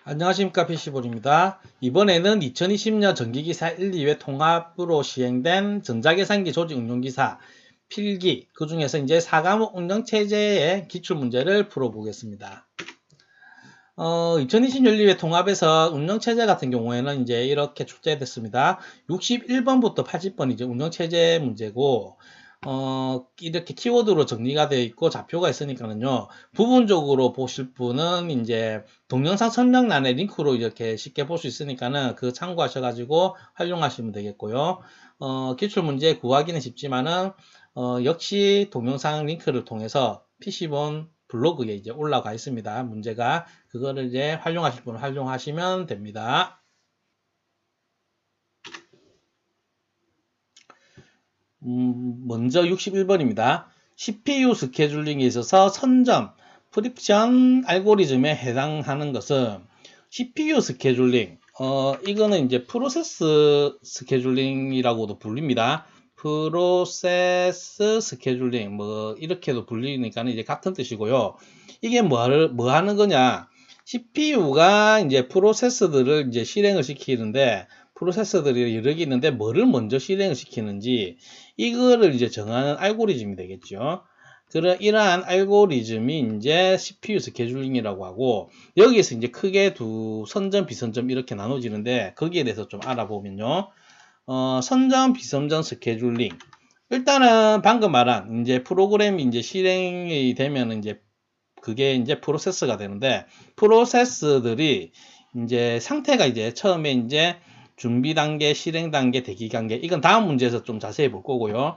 안녕하십니까, PC볼입니다. 이번에는 2020년 전기기사 1, 2회 통합으로 시행된 전자계산기 조직 응용기사 필기, 그 중에서 이제 4과목 운영체제의 기출문제를 풀어보겠습니다. 2020년 1, 2회 통합에서 운영체제 같은 경우에는 이제 이렇게 출제됐습니다. 61번부터 80번 이제 운영체제 문제고, 이렇게 키워드로 정리가 되어 있고 좌표가 있으니까는요, 부분적으로 보실 분은 이제 동영상 설명란에 링크로 이렇게 쉽게 볼 수 있으니까는 그 참고하셔가지고 활용하시면 되겠고요. 기출문제 구하기는 쉽지만은, 역시 동영상 링크를 통해서 PC본 블로그에 이제 올라가 있습니다. 문제가. 그거를 이제 활용하실 분은 활용하시면 됩니다. 먼저 61번입니다. CPU 스케줄링에 있어서 선점, 프립션 알고리즘에 해당하는 것은 CPU 스케줄링, 이거는 이제 프로세스 스케줄링이라고도 불립니다. 프로세스 스케줄링, 뭐, 이렇게도 불리니까 이제 같은 뜻이고요. 이게 뭐 하는 거냐? CPU가 이제 프로세스들을 이제 실행을 시키는데, 프로세서들이 여러 개 있는데 뭐를 먼저 실행을 시키는지 이거를 이제 정하는 알고리즘이 되겠죠. 이러한 알고리즘이 이제 CPU 스케줄링이라고 하고, 여기에서 이제 크게 두 선점, 비선점 이렇게 나눠지는데 거기에 대해서 좀 알아보면요. 선점, 비선점 스케줄링. 일단은 방금 말한 이제 프로그램이 이제 실행이 되면 이제 그게 이제 프로세스가 되는데, 프로세스들이 이제 상태가 이제 처음에 이제 준비 단계, 실행 단계, 대기 단계. 이건 다음 문제에서 좀 자세히 볼 거고요.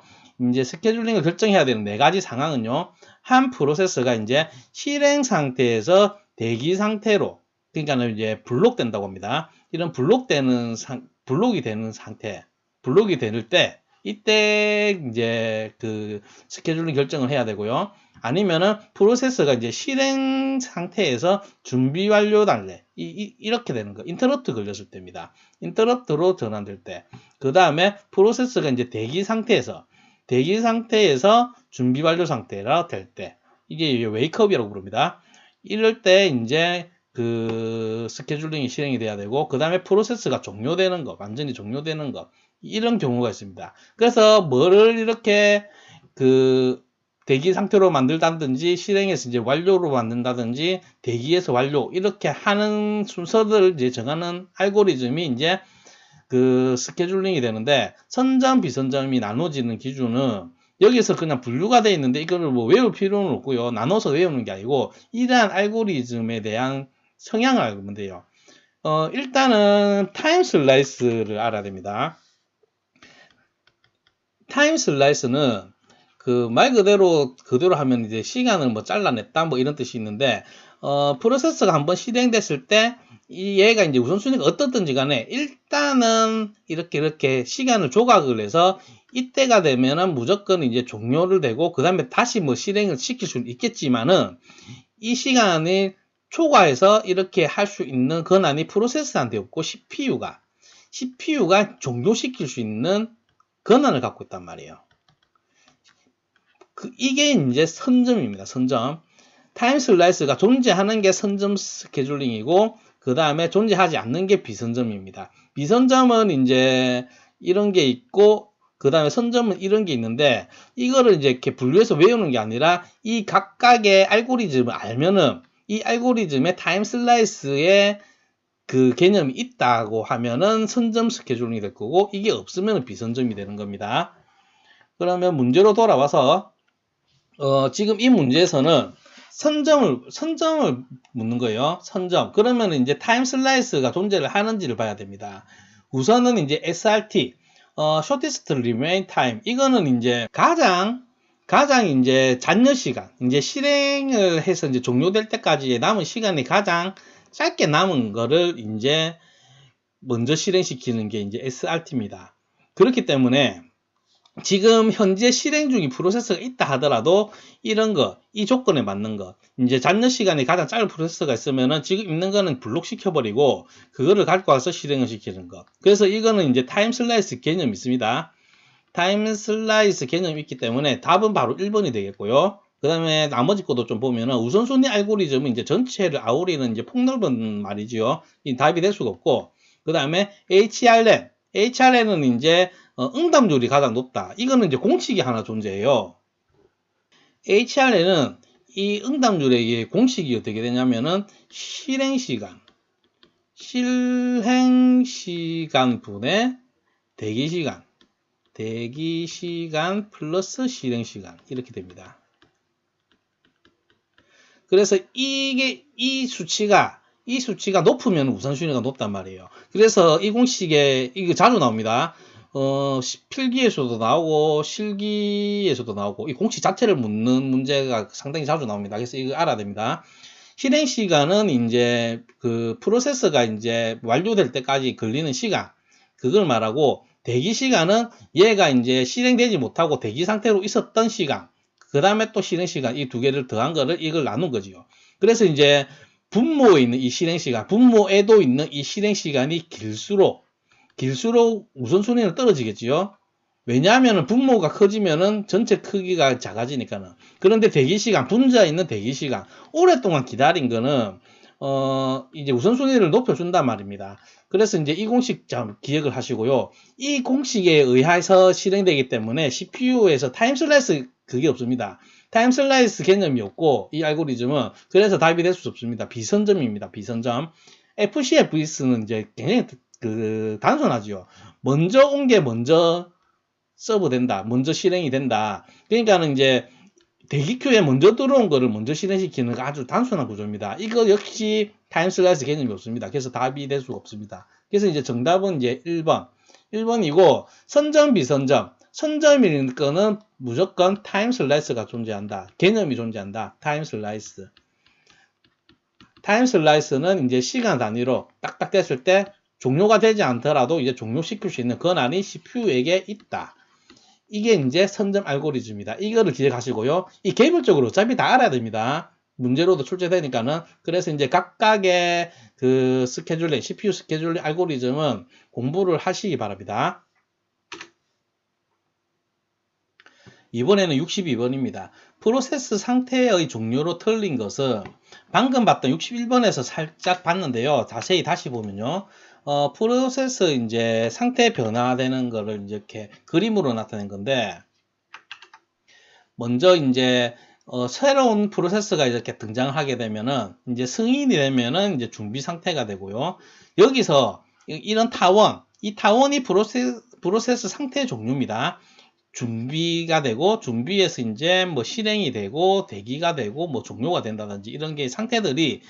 이제 스케줄링을 결정해야 되는 네 가지 상황은요. 한 프로세스가 이제 실행 상태에서 대기 상태로, 그러니까는 이제 블록된다고 합니다. 이런 블록이 되는 상태, 블록이 될 때, 이때 이제 그 스케줄링 결정을 해야 되고요. 아니면은 프로세스가 이제 실행 상태에서 준비 완료 단계, 이렇게 되는 거. 인터럽트 걸렸을 때입니다. 인터럽트로 전환될 때. 그 다음에 프로세스가 이제 대기 상태에서 준비 완료 상태라 될 때. 이게 웨이크업이라고 부릅니다. 이럴 때 이제 그 스케줄링이 실행이 돼야 되고, 그 다음에 프로세스가 종료되는 거, 완전히 종료되는 거. 이런 경우가 있습니다. 그래서 뭐를 이렇게 그 대기 상태로 만들다든지 실행해서 이제 완료로 만든다든지 대기에서 완료 이렇게 하는 순서들을 이제 정하는 알고리즘이 이제 그 스케줄링이 되는데, 선점 비선점이 나눠지는 기준은 여기서 그냥 분류가 되어 있는데 이거를 뭐 외울 필요는 없고요. 나눠서 외우는 게 아니고 이러한 알고리즘에 대한 성향을 알면 돼요. 일단은 타임 슬라이스를 알아야 됩니다. 타임 슬라이스는 그 말 그대로 하면 이제 시간을 뭐 잘라냈다 뭐 이런 뜻이 있는데, 프로세서가 한번 실행됐을 때 이 얘가 이제 우선순위가 어떻든지 간에 일단은 이렇게 시간을 조각을 해서 이때가 되면은 무조건 이제 종료를 되고 그 다음에 다시 뭐 실행을 시킬 수는 있겠지만은, 이 시간이 초과해서 이렇게 할 수 있는 권한이 프로세서한테 없고 CPU가 종료시킬 수 있는 권한을 갖고 있단 말이에요. 이게 이제 선점입니다. 선점. 타임 슬라이스가 존재하는 게 선점 스케줄링이고, 그 다음에 존재하지 않는 게 비선점입니다. 비선점은 이제 이런 게 있고, 그 다음에 선점은 이런 게 있는데, 이거를 이제 이렇게 분류해서 외우는 게 아니라 이 각각의 알고리즘을 알면은 이 알고리즘의 타임 슬라이스의 그 개념이 있다고 하면은 선점 스케줄링이 될 거고, 이게 없으면 비선점이 되는 겁니다. 그러면 문제로 돌아와서 지금 이 문제에서는 선점을 묻는 거예요. 선점. 그러면 이제 타임 슬라이스가 존재를 하는지를 봐야 됩니다. 우선은 이제 SRT, shortest remain time. 이거는 이제 가장 이제 잔여 시간, 이제 실행을 해서 이제 종료될 때까지 남은 시간이 가장 짧게 남은 거를 이제 먼저 실행시키는 게 이제 SRT입니다. 그렇기 때문에 지금 현재 실행 중인 프로세서가 있다 하더라도 이런 거, 이 조건에 맞는 거, 이제 잔여 시간이 가장 짧은 프로세서가 있으면은 지금 있는 거는 블록 시켜버리고 그거를 갖고 와서 실행을 시키는 거. 그래서 이거는 이제 타임 슬라이스 개념이 있습니다. 타임 슬라이스 개념이 있기 때문에 답은 바로 1번이 되겠고요. 그 다음에 나머지 것도 좀 보면은 우선순위 알고리즘은 이제 전체를 아우리는 이제 폭넓은 말이지요. 이 답이 될 수가 없고, 그 다음에 HRN은 이제 응답률이 가장 높다. 이거는 이제 공식이 하나 존재해요. HRN은 이 응답률의 공식이 어떻게 되냐면은 실행시간 분의 대기시간 플러스 실행시간 이렇게 됩니다. 그래서 이 수치가 높으면 우선순위가 높단 말이에요. 그래서 이 공식에 이거 자주 나옵니다. 필기에서도 나오고 실기에서도 나오고 이 공식 자체를 묻는 문제가 상당히 자주 나옵니다. 그래서 이거 알아야 됩니다. 실행 시간은 이제 그 프로세스가 이제 완료될 때까지 걸리는 시간 그걸 말하고, 대기 시간은 얘가 이제 실행되지 못하고 대기 상태로 있었던 시간, 그 다음에 또 실행 시간, 이 두 개를 더한 거를 이걸 나눈 거지요. 그래서 이제 분모에 있는 이 실행 시간, 분모에도 있는 이 실행 시간이 길수록 우선순위는 떨어지겠지요. 왜냐하면 분모가 커지면은 전체 크기가 작아지니까는. 그런데 대기시간, 분자에 있는 대기시간, 오랫동안 기다린 거는, 이제 우선순위를 높여준단 말입니다. 그래서 이제 이 공식 좀 기억을 하시고요. 이 공식에 의해서 실행되기 때문에 CPU에서 타임슬라이스 그게 없습니다. 타임슬라이스 개념이 없고, 이 알고리즘은, 그래서 답이 될 수 없습니다. 비선점입니다. 비선점. FCFS는 이제 굉장히 단순하지요. 먼저 온 게 먼저 서브된다. 먼저 실행이 된다. 그러니까는 이제 대기큐에 먼저 들어온 거를 먼저 실행시키는 아주 단순한 구조입니다. 이거 역시 타임슬라이스 개념이 없습니다. 그래서 답이 될 수가 없습니다. 그래서 이제 정답은 이제 1번이고, 선점, 비선점. 선점인 거는 무조건 타임슬라이스가 존재한다. 개념이 존재한다. 타임슬라이스. 타임슬라이스는 이제 시간 단위로 딱딱 됐을 때 종료가 되지 않더라도 이제 종료시킬 수 있는 권한이 CPU에게 있다. 이게 이제 선점 알고리즘입니다. 이거를 기억하시고요. 이 개별적으로 어차피 다 알아야 됩니다. 문제로도 출제되니까는. 그래서 이제 각각의 그 스케줄링, CPU 스케줄링 알고리즘은 공부를 하시기 바랍니다. 이번에는 62번입니다. 프로세스 상태의 종료로 틀린 것은 방금 봤던 61번에서 살짝 봤는데요. 자세히 다시 보면요. 프로세스 이제 상태 변화되는 거를 이렇게 그림으로 나타낸 건데, 먼저 이제 새로운 프로세스가 이렇게 등장하게 되면은 이제 승인이 되면은 이제 준비 상태가 되고요. 여기서 이런 타원, 이 타원이 프로세스 상태 종류입니다. 준비가 되고, 준비에서 이제 뭐 실행이 되고 대기가 되고 뭐 종료가 된다든지 이런 게 상태들이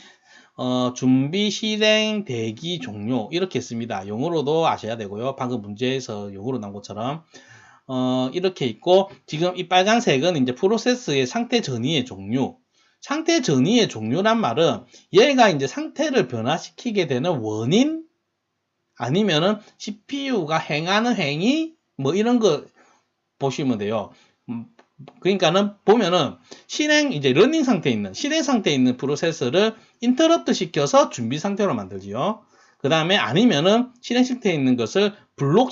준비, 실행, 대기, 종료 이렇게 있습니다. 용어로도 아셔야 되고요. 방금 문제에서 용어로 나온 것처럼 이렇게 있고, 지금 이 빨간색은 이제 프로세스의 상태 전이의 종류. 상태 전이의 종류란 말은 얘가 이제 상태를 변화시키게 되는 원인, 아니면은 CPU가 행하는 행위 뭐 이런 거 보시면 돼요. 그러니까는 보면은 이제 러닝 상태에 있는, 실행 상태에 있는 프로세스를 인터럽트 시켜서 준비 상태로 만들지요. 그 다음에 아니면은 실행 상태에 있는 것을 블록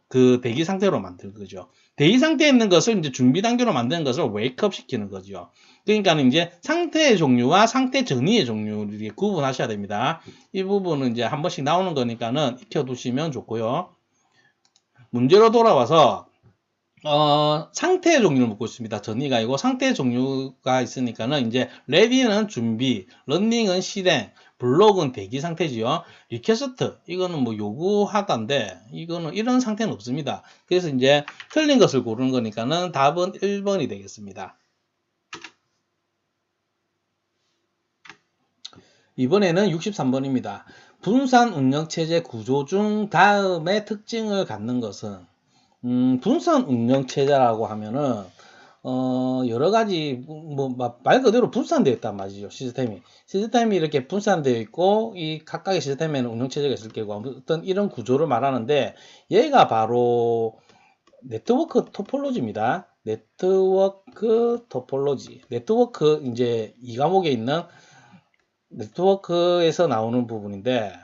그 대기 상태로 만드는 거죠. 대기 상태에 있는 것을 이제 준비 단계로 만드는 것을 웨이크업 시키는 거죠. 그러니까 이제 상태의 종류와 상태 전이의 종류를 구분하셔야 됩니다. 이 부분은 이제 한 번씩 나오는 거니까는 익혀두시면 좋고요. 문제로 돌아와서 상태의 종류를 묻고 있습니다. 전이가 아니고 상태의 종류가 있으니까는 이제 레디는 준비, 런닝은 실행, 블록은 대기 상태지요. 리퀘스트 이거는 뭐 요구하다인데 이거는 이런 상태는 없습니다. 그래서 이제 틀린 것을 고르는 거니까는 답은 1번이 되겠습니다. 이번에는 63번입니다. 분산 운영체제 구조 중 다음의 특징을 갖는 것은, 분산 운영체제라고 하면은 여러 가지 말 그대로 분산되어 있단 말이죠. 시스템이 이렇게 분산되어 있고, 이 각각의 시스템에는 운영체제가 있을 거고 어떤 이런 구조를 말하는데, 얘가 바로 네트워크 토폴로지입니다. 네트워크 토폴로지. 네트워크 이제 이 과목에 있는 네트워크에서 나오는 부분인데,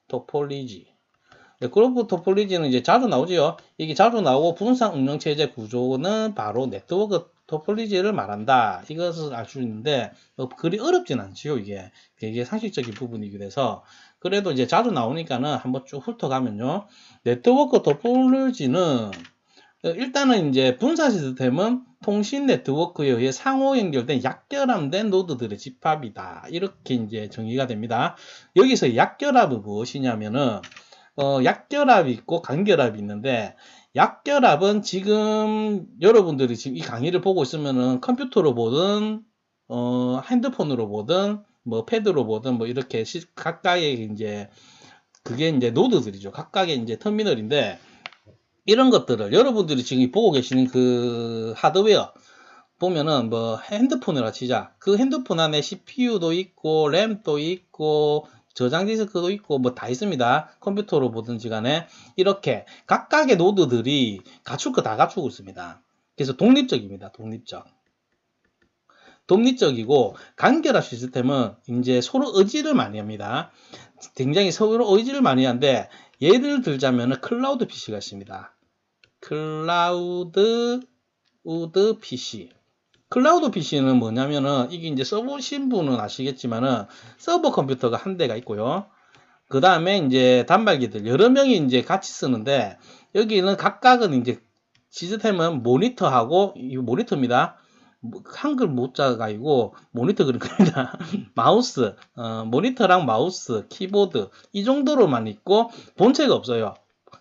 토폴리지. 그룹 토폴리지는 이제 자주 나오지요. 이게 자주 나오고, 분산 운영체제 구조는 바로 네트워크 토폴로지를 말한다. 이것을 알 수 있는데 그리 어렵진 않지요. 이게 되게 상식적인 부분이기도 해서 그래도 이제 자주 나오니까는 한번 쭉 훑어가면요. 네트워크 토폴로지는 일단은 이제 분산 시스템은 통신 네트워크에 의해 상호 연결된 약결합된 노드들의 집합이다. 이렇게 이제 정의가 됩니다. 여기서 약결합은 무엇이냐면은 약결합이 있고 간결합이 있는데 약결합은 지금 여러분들이 지금 이 강의를 보고 있으면은 컴퓨터로 보든 핸드폰으로 보든 뭐 패드로 보든 뭐 이렇게 각각의 이제 그게 이제 노드들이죠. 각각의 이제 터미널인데 이런 것들을 여러분들이 지금 보고 계시는 그 하드웨어 보면은 뭐 핸드폰이라 치자. 그 핸드폰 안에 CPU도 있고 램도 있고 저장 디스크도 있고 뭐 다 있습니다. 컴퓨터로 보든지 간에 이렇게 각각의 노드들이 갖출 거 다 갖추고 있습니다. 그래서 독립적입니다. 독립적이고 간결합 시스템은 이제 서로 의지를 많이 합니다. 굉장히 서로 의지를 많이 하는데 예를 들자면 클라우드 PC가 있습니다. 클라우드 PC. 클라우드 PC는 뭐냐면은 이게 이제 써보신 분은 아시겠지만은 서버 컴퓨터가 한 대가 있고요. 그 다음에 이제 단말기들 여러 명이 이제 같이 쓰는데 여기는 각각은 이제 시스템은 모니터하고 이 모니터입니다. 한글 모자가 아니고 모니터 그런 겁니다. 마우스, 모니터랑 마우스, 키보드 이 정도로만 있고 본체가 없어요.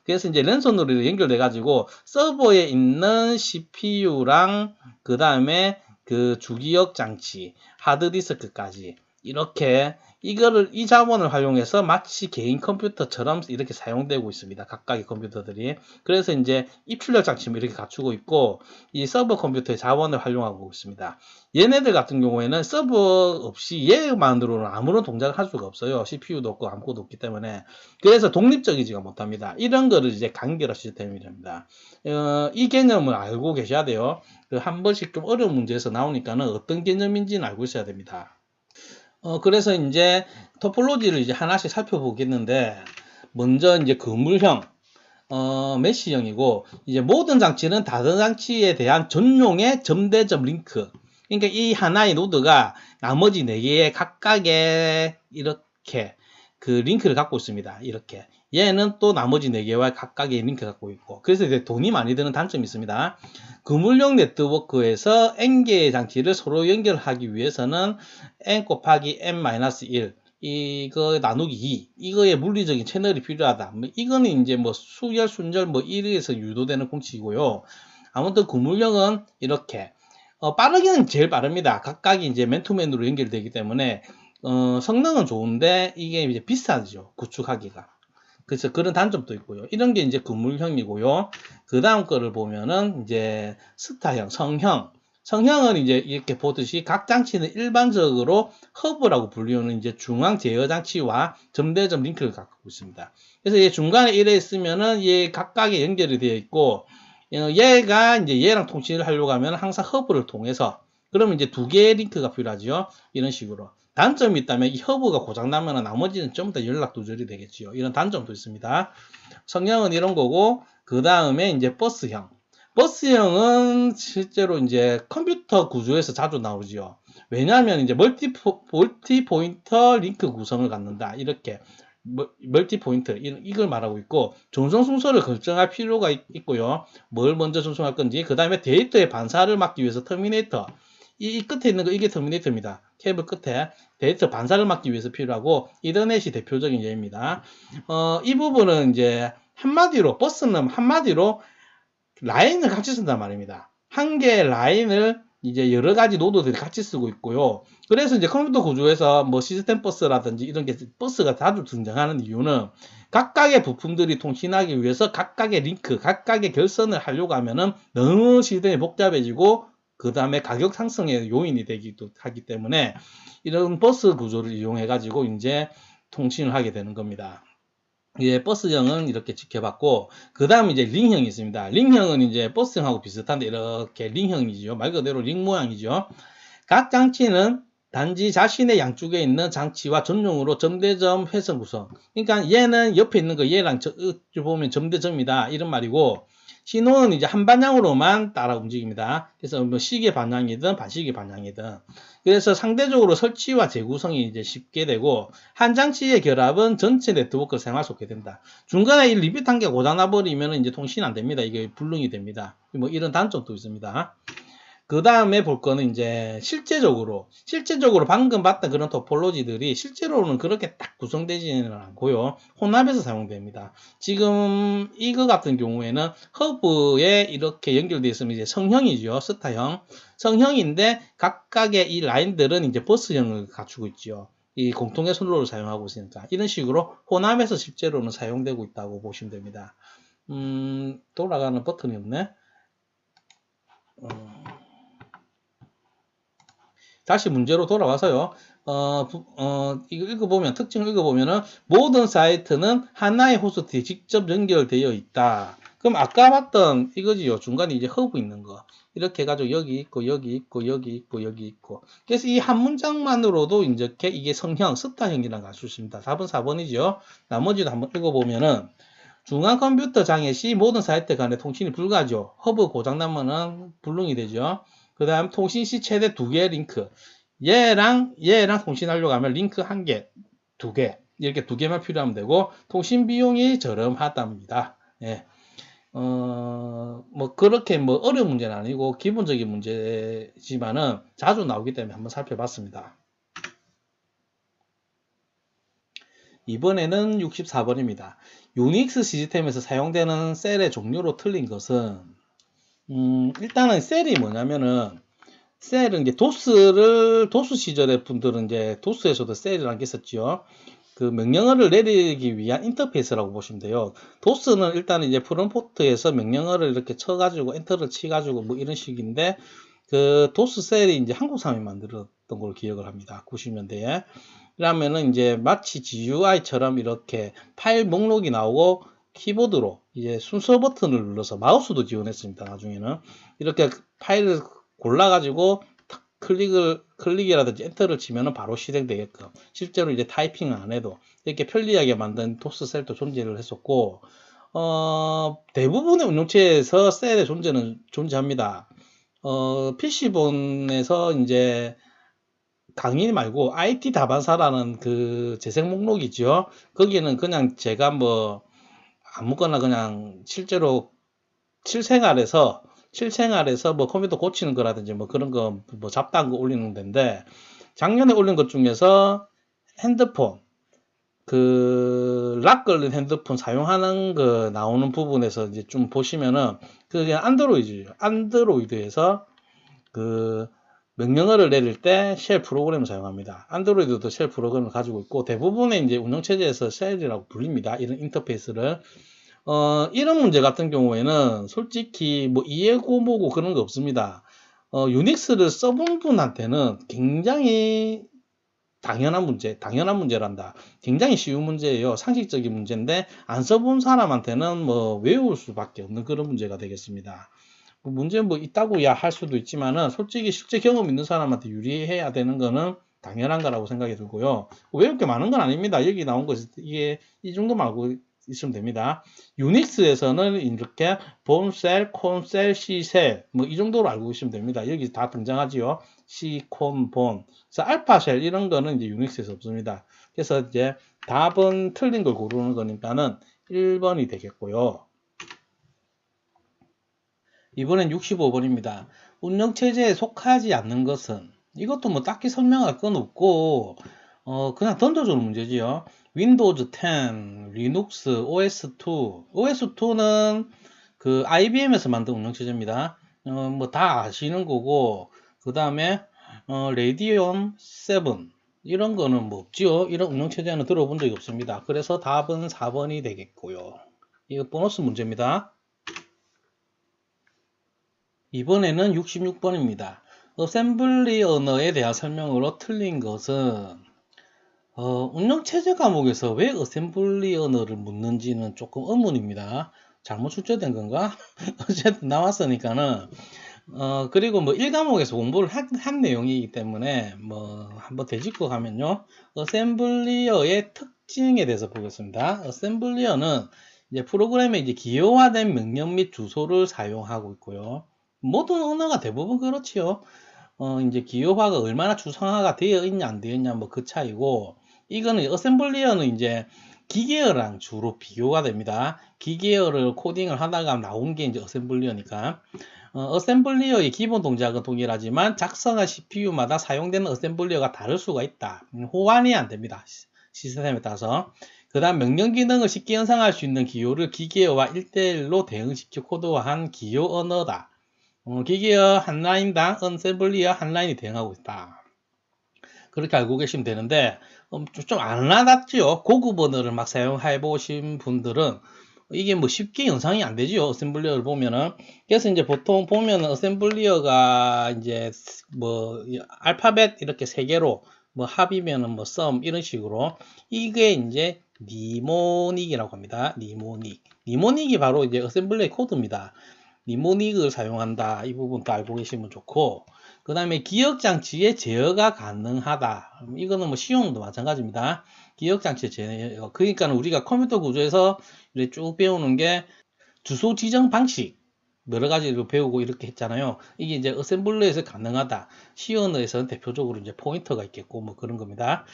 그래서 이제 랜선으로 연결돼 가지고 서버에 있는 CPU랑 그 다음에 그 주기억 장치, 하드디스크까지 이렇게 이 자원을 활용해서 마치 개인 컴퓨터처럼 이렇게 사용되고 있습니다. 각각의 컴퓨터들이. 그래서 이제 입출력 장치를 이렇게 갖추고 있고 이 서버 컴퓨터의 자원을 활용하고 있습니다. 얘네들 같은 경우에는 서버 없이 얘만으로는 아무런 동작을 할 수가 없어요. CPU도 없고 아무것도 없기 때문에. 그래서 독립적이지가 못합니다. 이런 거를 이제 간결합 시스템이랍니다. 이 개념을 알고 계셔야 돼요. 한 번씩 좀 어려운 문제에서 나오니까는 어떤 개념인지는 알고 있어야 됩니다. 그래서 이제 토폴로지를 이제 하나씩 살펴보겠는데, 먼저 이제 그물형, 메시형이고, 이제 모든 장치는 다른 장치에 대한 전용의 점대점 링크. 그러니까 이 하나의 노드가 나머지 4개의 각각의 이렇게 그 링크를 갖고 있습니다. 이렇게. 얘는 또 나머지 4개와 각각의 링크를 갖고 있고. 그래서 이제 돈이 많이 드는 단점이 있습니다. 그물형 네트워크에서 n개의 장치를 서로 연결하기 위해서는 n 곱하기 n-1 이거 나누기 2 이거의 물리적인 채널이 필요하다. 이거는 이제 뭐 수열, 순절 뭐 1에서 유도되는 공식이고요. 아무튼 그물형은 이렇게 빠르기는 제일 빠릅니다. 각각이 이제 맨투맨으로 연결되기 때문에 성능은 좋은데 이게 이제 비싸죠. 구축하기가. 그래서 그런 단점도 있고요. 이런 게 이제 그물형이고요. 그 다음 거를 보면은 이제 스타형, 성형은 이제 이렇게 보듯이 각 장치는 일반적으로 허브라고 불리우는 이제 중앙 제어 장치와 점대점 링크를 갖고 있습니다. 그래서 얘 중간에 이래 있으면은 얘 각각에 연결이 되어 있고 얘가 이제 얘랑 통신을 하려고 하면 항상 허브를 통해서 그러면 이제 2개의 링크가 필요하죠. 이런 식으로. 단점이 있다면 이 허브가 고장나면 나머지는 전부 다 연락 두절이 되겠지요. 이런 단점도 있습니다. 성형은 이런 거고, 그 다음에 이제 버스형. 버스형은 실제로 이제 컴퓨터 구조에서 자주 나오지요. 왜냐하면 이제 멀티 포인터 링크 구성을 갖는다. 이렇게. 멀티 포인트 이걸 말하고 있고 전송 순서를 결정할 필요가 있고요. 뭘 먼저 전송할 건지 그 다음에 데이터의 반사를 막기 위해서 터미네이터 이 끝에 있는 거 이게 터미네이터입니다. 케이블 끝에 데이터 반사를 막기 위해서 필요하고 이더넷이 대표적인 예입니다. 이 부분은 이제 버스는 한마디로 라인을 같이 쓴단 말입니다. 한 개의 라인을 이제 여러 가지 노드들이 같이 쓰고 있고요. 그래서 이제 컴퓨터 구조에서 뭐 시스템 버스라든지 이런 게 버스가 자주 등장하는 이유는 각각의 부품들이 통신하기 위해서 각각의 링크, 각각의 결선을 하려고 하면은 너무 시스템이 복잡해지고 그 다음에 가격 상승의 요인이 되기도 하기 때문에 이런 버스 구조를 이용해 가지고 이제 통신을 하게 되는 겁니다. 예, 버스형은 이렇게 지켜봤고, 그 다음 이제 링형이 있습니다. 링형은 이제 버스형하고 비슷한데 이렇게 링형이죠. 말 그대로 링 모양이죠. 각 장치는 단지 자신의 양쪽에 있는 장치와 전용으로 점대점 회선 구성. 그러니까 얘는 옆에 있는 거 얘랑 보면 점대점이다. 이런 말이고, 신호는 이제 한 방향으로만 따라 움직입니다. 그래서 뭐 시계 방향이든 반시계 방향이든. 그래서 상대적으로 설치와 재구성이 이제 쉽게 되고, 한 장치의 결합은 전체 네트워크를 사용할 수 없게 된다. 중간에 이 리핏 한 개 고장나 버리면 이제 통신 안 됩니다. 이게 불능이 됩니다. 뭐 이런 단점도 있습니다. 그 다음에 볼 거는 이제 실제적으로 방금 봤던 그런 토폴로지들이 실제로는 그렇게 딱 구성되지는 않고요. 혼합해서 사용됩니다. 지금 이거 같은 경우에는 허브에 이렇게 연결되어 있으면 이제 성형이죠. 스타형. 성형인데 각각의 이 라인들은 이제 버스형을 갖추고 있죠. 이 공통의 선로를 사용하고 있으니까 이런 식으로 혼합해서 실제로는 사용되고 있다고 보시면 됩니다. 돌아가는 버튼이 없네. 다시 문제로 돌아와서요. 이거 읽어보면, 특징을 읽어보면은, 모든 사이트는 하나의 호스트에 직접 연결되어 있다. 그럼 아까 봤던 이거지요. 중간에 이제 허브 있는 거. 이렇게 해가지고 여기 있고, 여기 있고, 여기 있고, 여기 있고. 그래서 이 한 문장만으로도 이제 이게 성형, 스타형이라는 걸 알 수 있습니다. 4번, 4번이죠. 나머지도 한번 읽어보면은, 중앙 컴퓨터 장애 시 모든 사이트 간의 통신이 불가하죠. 허브 고장나면은 불능이 되죠. 그 다음 통신 시 최대 2개의 링크. 얘랑 통신하려고 하면 링크 1개, 2개. 이렇게 2개만 필요하면 되고, 통신 비용이 저렴하답니다. 예. 뭐, 그렇게 뭐, 어려운 문제는 아니고, 기본적인 문제지만은 자주 나오기 때문에 한번 살펴봤습니다. 이번에는 64번입니다. 유닉스 시스템에서 사용되는 셀의 종류로 틀린 것은, 일단은 셀이 뭐냐면은, 셀은 이제 도스 시절의 분들은 이제 도스에서도 셀이라는 게 있었죠. 그 명령어를 내리기 위한 인터페이스라고 보시면 돼요. 도스는 일단 이제 프롬프트에서 명령어를 이렇게 쳐가지고 엔터를 치가지고 뭐 이런 식인데, 그 도스 셀이 이제 한국 사람이 만들었던 걸 기억을 합니다. 90년대에. 그러면은 이제 마치 GUI처럼 이렇게 파일 목록이 나오고 키보드로 이제 순서 버튼을 눌러서 마우스도 지원했습니다. 나중에는 이렇게 파일을 골라가지고 클릭이라든지 엔터를 치면은 바로 실행되게끔 실제로 이제 타이핑을 안 해도 이렇게 편리하게 만든 도스 셀도 존재를 했었고 대부분의 운영체에서 셀의 존재는 존재합니다. PC본에서 이제 강의 말고 IT 다반사라는 그 재생 목록이죠. 거기는 그냥 제가 뭐 아무거나 그냥 실제로 실생활에서 뭐 컴퓨터 고치는 거라든지 뭐 그런 거 뭐 잡다한 거 올리는 데인데 작년에 올린 것 중에서 핸드폰 그 락 걸린 핸드폰 사용하는 거 나오는 부분에서 이제 좀 보시면은 그게 안드로이드에서 그 명령어를 내릴 때 쉘 프로그램을 사용합니다. 안드로이드도 쉘 프로그램을 가지고 있고 대부분의 이제 운영체제에서 쉘이라고 불립니다. 이런 인터페이스를. 이런 문제 같은 경우에는 솔직히 뭐 이해고 뭐고 그런 거 없습니다. 유닉스를 써본 분한테는 굉장히 당연한 문제란다. 굉장히 쉬운 문제예요. 상식적인 문제인데 안 써본 사람한테는 뭐 외울 수밖에 없는 그런 문제가 되겠습니다. 문제는 뭐 있다고야 할 수도 있지만은 솔직히 실제 경험 있는 사람한테 유리해야 되는 거는 당연한 거라고 생각이 들고요. 외울 게 많은 건 아닙니다. 여기 나온 거 이게 이 정도만 알고 있으면 됩니다. 유닉스에서는 이렇게 본셀, 콘셀, C셀 뭐 이 정도로 알고 있으면 됩니다. 여기 다 등장하지요. C, 콘, 본. 그래서 알파셀 이런 거는 이제 유닉스에서 없습니다. 그래서 이제 답은 틀린 걸 고르는 거니까는 1번이 되겠고요. 이번엔 65번입니다. 운영체제에 속하지 않는 것은 이것도 뭐 딱히 설명할 건 없고 그냥 던져주는 문제지요. 윈도우즈 10, 리눅스, OS2. OS2는 그 IBM에서 만든 운영체제입니다. 뭐 다 아시는 거고 그 다음에 레디온 7 이런 거는 뭐 없지요. 이런 운영체제는 들어본 적이 없습니다. 그래서 답은 4번이 되겠고요. 이거 보너스 문제입니다. 이번에는 66번입니다. 어셈블리 언어에 대한 설명으로 틀린 것은 운영체제 과목에서 왜 어셈블리 언어를 묻는지는 조금 의문입니다. 잘못 출제된 건가? 어쨌든 나왔으니까는 그리고 뭐 1과목에서 공부를 한 내용이기 때문에 뭐 한번 되짚고 가면요. 어셈블리어의 특징에 대해서 보겠습니다. 어셈블리어는 이제 프로그램에 이제 기호화된 명령 및 주소를 사용하고 있고요. 모든 언어가 대부분 그렇지요. 이제 기호화가 얼마나 추상화가 되어 있냐 안 되어 있냐 뭐 그 차이고, 이거는 어셈블리어는 이제 기계어랑 주로 비교가 됩니다. 기계어를 코딩을 하다가 나온 게 이제 어셈블리어니까. 어셈블리어의 기본 동작은 동일하지만 작성한 CPU마다 사용되는 어셈블리어가 다를 수가 있다. 호환이 안 됩니다. 시스템에 따라서. 그 다음 명령 기능을 쉽게 연상할 수 있는 기호를 기계어와 1대1로 대응시켜 코드화한 기호 언어다. 기계어 한 라인당 어셈블리어 한 라인이 대응하고 있다. 그렇게 알고 계시면 되는데, 좀 안 와닿죠. 고급 언어를 막 사용해 보신 분들은 이게 뭐 쉽게 연상이 안 되죠. 어셈블리어를 보면은. 그래서 이제 보통 보면은 어셈블리어가 이제 뭐 알파벳 이렇게 세 개로 뭐 합이면은 뭐 sum 이런 식으로, 이게 이제 니모닉이라고 합니다. 니모닉. 니모닉이 바로 이제 어셈블리어의 코드입니다. 니모닉을 사용한다. 이 부분도 알고 계시면 좋고, 그 다음에 기억장치의 제어가 가능하다. 이거는 뭐 시용도 마찬가지입니다. 기억장치의 제어. 그러니까 우리가 컴퓨터 구조에서 이렇게 쭉 배우는 게 주소 지정 방식 여러 가지로 배우고 이렇게 했잖아요. 이게 이제 어셈블러에서 가능하다. 시언어에서는 대표적으로 이제 포인터가 있겠고 뭐 그런 겁니다.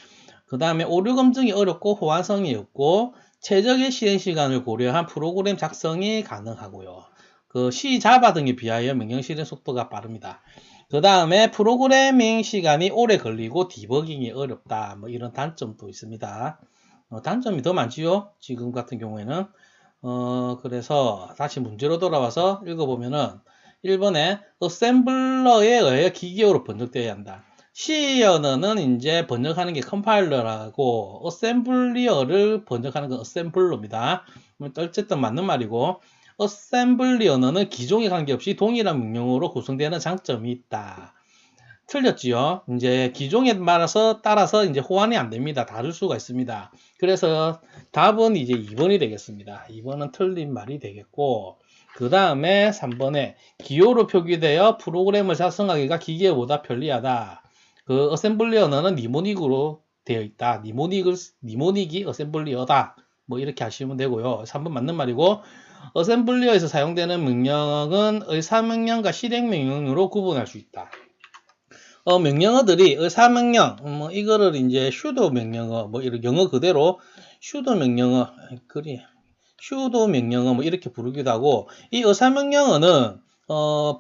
그 다음에 오류 검증이 어렵고 호환성이 없고 최적의 실행 시간을 고려한 프로그램 작성이 가능하고요. 그 C, 자바 등에 비하여 명령 실행 속도가 빠릅니다. 그 다음에 프로그래밍 시간이 오래 걸리고 디버깅이 어렵다. 뭐 이런 단점도 있습니다. 단점이 더 많지요. 지금 같은 경우에는. 그래서 다시 문제로 돌아와서 읽어보면은 1번에 어셈블러에 의해 기계어로 번역되어야 한다. C 언어는 이제 번역하는 게 컴파일러라고, 어셈블리어를 번역하는 건 어셈블러입니다. 어쨌든 맞는 말이고, 어셈블리 언어는 기종에 관계없이 동일한 명령어로 구성되는 장점이 있다. 틀렸지요. 이제 기종에 따라서 이제 호환이 안 됩니다. 다를 수가 있습니다. 그래서 답은 이제 2번이 되겠습니다. 2번은 틀린 말이 되겠고, 그 다음에 3번에 기호로 표기되어 프로그램을 작성하기가 기계보다 편리하다. 그 어셈블리 언어는 니모닉으로 되어 있다. 니모닉이 어셈블리어다. 뭐 이렇게 하시면 되고요. 3번 맞는 말이고, 어셈블리어에서 사용되는 명령은 의사명령과 실행명령으로 구분할 수 있다. 명령어들이 의사명령, 뭐 이거를 이제 슈도 명령어, 뭐 이런 영어 그대로 슈도 명령어, 슈도 명령어 뭐 이렇게 부르기도 하고, 이 의사명령어는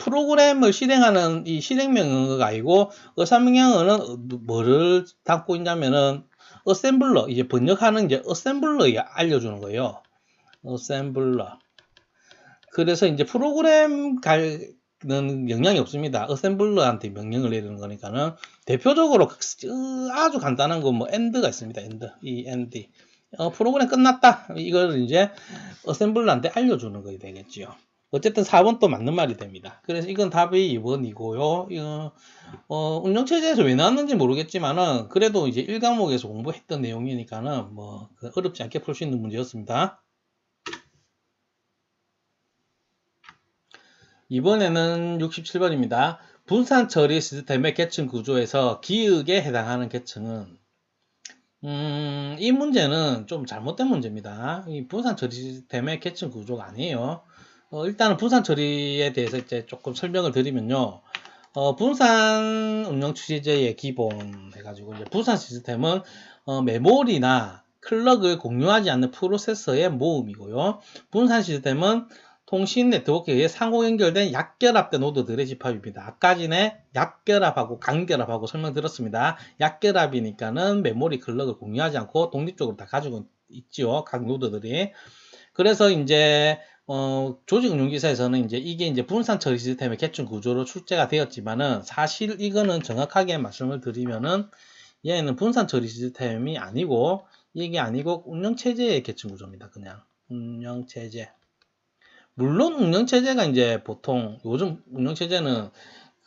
프로그램을 실행하는 이 실행명령어가 아니고, 의사명령어는 뭐를 담고 있냐면은 어셈블러, 이제 번역하는 이제 어셈블러에 알려주는 거예요. 어셈블러. 그래서 이제 프로그램 는 영향이 없습니다. 어셈블러한테 명령을 내리는 거니까는. 대표적으로 아주 간단한 거 뭐 end가 있습니다. end. 프로그램 끝났다. 이걸 이제 어셈블러한테 알려주는 거이 되겠지요. 어쨌든 4번 또 맞는 말이 됩니다. 그래서 이건 답이 2번이고요. 운영체제에서 왜 나왔는지 모르겠지만은 그래도 이제 1과목에서 공부했던 내용이니까는 뭐 어렵지 않게 풀 수 있는 문제였습니다. 이번에는 67번입니다. 분산 처리 시스템의 계층 구조에서 기역에 해당하는 계층은, 이 문제는 좀 잘못된 문제입니다. 이 분산 처리 시스템의 계층 구조가 아니에요. 일단은 분산 처리에 대해서 이제 조금 설명을 드리면요. 분산 운영 체제의 기본 해가지고 이제 분산 시스템은 메모리나 클럭을 공유하지 않는 프로세서의 모음이고요. 분산 시스템은 통신 네트워크에 의해 상호 연결된 약결합된 노드들의 집합입니다. 아까 전에 약결합하고 간결합하고 설명드렸습니다. 약결합이니까는 메모리 클럭을 공유하지 않고 독립적으로 다 가지고 있죠. 각 노드들이. 그래서 이제 조직 운영 기사에서는 이게 이제 분산 처리 시스템의 계층 구조로 출제가 되었지만은 사실 이거는 정확하게 말씀을 드리면은 얘는 분산 처리 시스템이 아니고, 이게 아니고 운영 체제의 계층 구조입니다. 그냥 운영 체제. 물론 운영 체제가 이제 보통 요즘 운영 체제는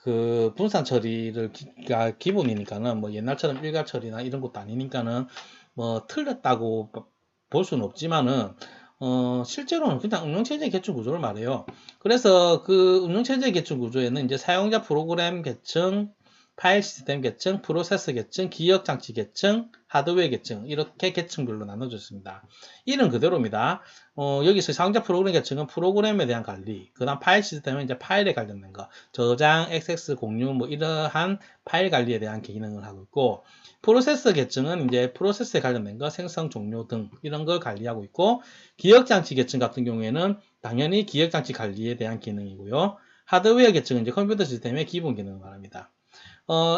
그 분산 처리가 기본이니까는 뭐 옛날처럼 일괄 처리나 이런 것도 아니니까는 뭐 틀렸다고 볼 수는 없지만은 실제로는 그냥 운영체제 계층 구조를 말해요. 그래서 그 운영체제 계층 구조에는 이제 사용자 프로그램 계층, 파일 시스템 계층, 프로세서 계층, 기억 장치 계층, 하드웨어 계층 이렇게 계층별로 나눠졌습니다. 이런 그대로입니다. 여기서 사용자 프로그램 계층은 프로그램에 대한 관리, 그 다음 파일 시스템은 이제 파일에 관련된 거, 저장, 액세스, 공유 뭐 이러한 파일 관리에 대한 기능을 하고 있고, 프로세서 계층은 이제 프로세스에 관련된 거, 생성, 종료 등 이런 걸 관리하고 있고, 기억 장치 계층 같은 경우에는 당연히 기억 장치 관리에 대한 기능이고요. 하드웨어 계층은 이제 컴퓨터 시스템의 기본 기능을 말합니다.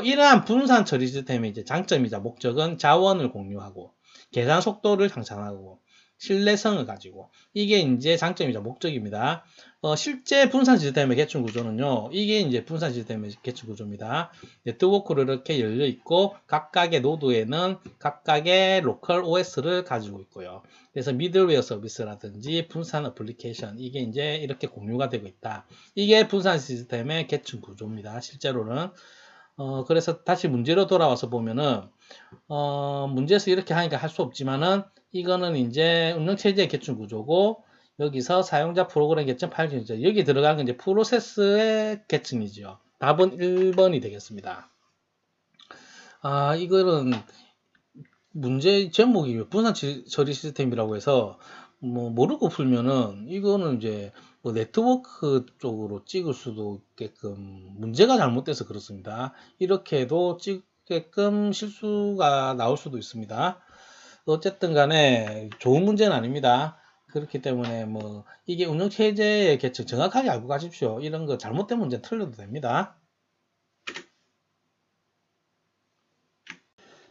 이러한 분산 처리 시스템의 이제 장점이자 목적은 자원을 공유하고, 계산 속도를 향상하고, 신뢰성을 가지고, 이게 이제 장점이자 목적입니다. 실제 분산 시스템의 계층 구조는요, 이게 이제 분산 시스템의 계층 구조입니다. 네트워크로 이렇게 열려 있고, 각각의 노드에는 각각의 로컬 OS를 가지고 있고요. 그래서 미들웨어 서비스라든지 분산 어플리케이션, 이게 이제 이렇게 공유가 되고 있다. 이게 분산 시스템의 계층 구조입니다. 실제로는. 그래서 다시 문제로 돌아와서 보면은, 문제에서 이렇게 하니까 할 수 없지만은, 이거는 이제 운영체제의 계층 구조고, 여기서 사용자 프로그램 계층, 파일 계층, 여기 들어가는 건 이제 프로세스의 계층이죠. 답은 1번이 되겠습니다. 이거는 문제 제목이 분산 처리 시스템이라고 해서, 모르고 풀면은, 이거는 이제, 네트워크 쪽으로 찍을 수도 있게끔 문제가 잘못돼서 그렇습니다. 이렇게 해도 찍게끔 실수가 나올 수도 있습니다. 어쨌든 간에 좋은 문제는 아닙니다. 그렇기 때문에 이게 운영체제의 계층 정확하게 알고 가십시오. 이런 거 잘못된 문제 틀려도 됩니다.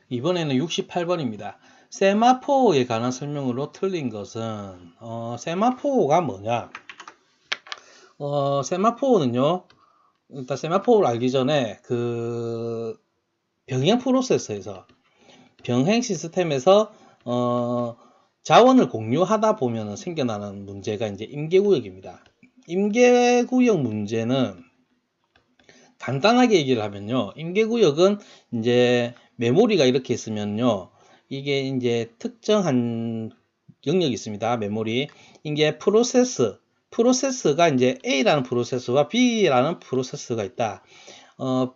이번에는 68번입니다. 세마포에 관한 설명으로 틀린 것은, 세마포가 뭐냐? 세마포는요, 일단 세마포를 알기 전에 병행 프로세서에서, 병행 시스템에서, 자원을 공유하다 보면 생겨나는 문제가 이제 임계구역입니다. 임계구역 문제는 간단하게 얘기를 하면요, 임계구역은 이제 메모리가 이렇게 있으면요, 이게 이제 특정한 영역이 있습니다. 메모리. 이게 프로세스가 이제 A라는 프로세스와 B라는 프로세스가 있다.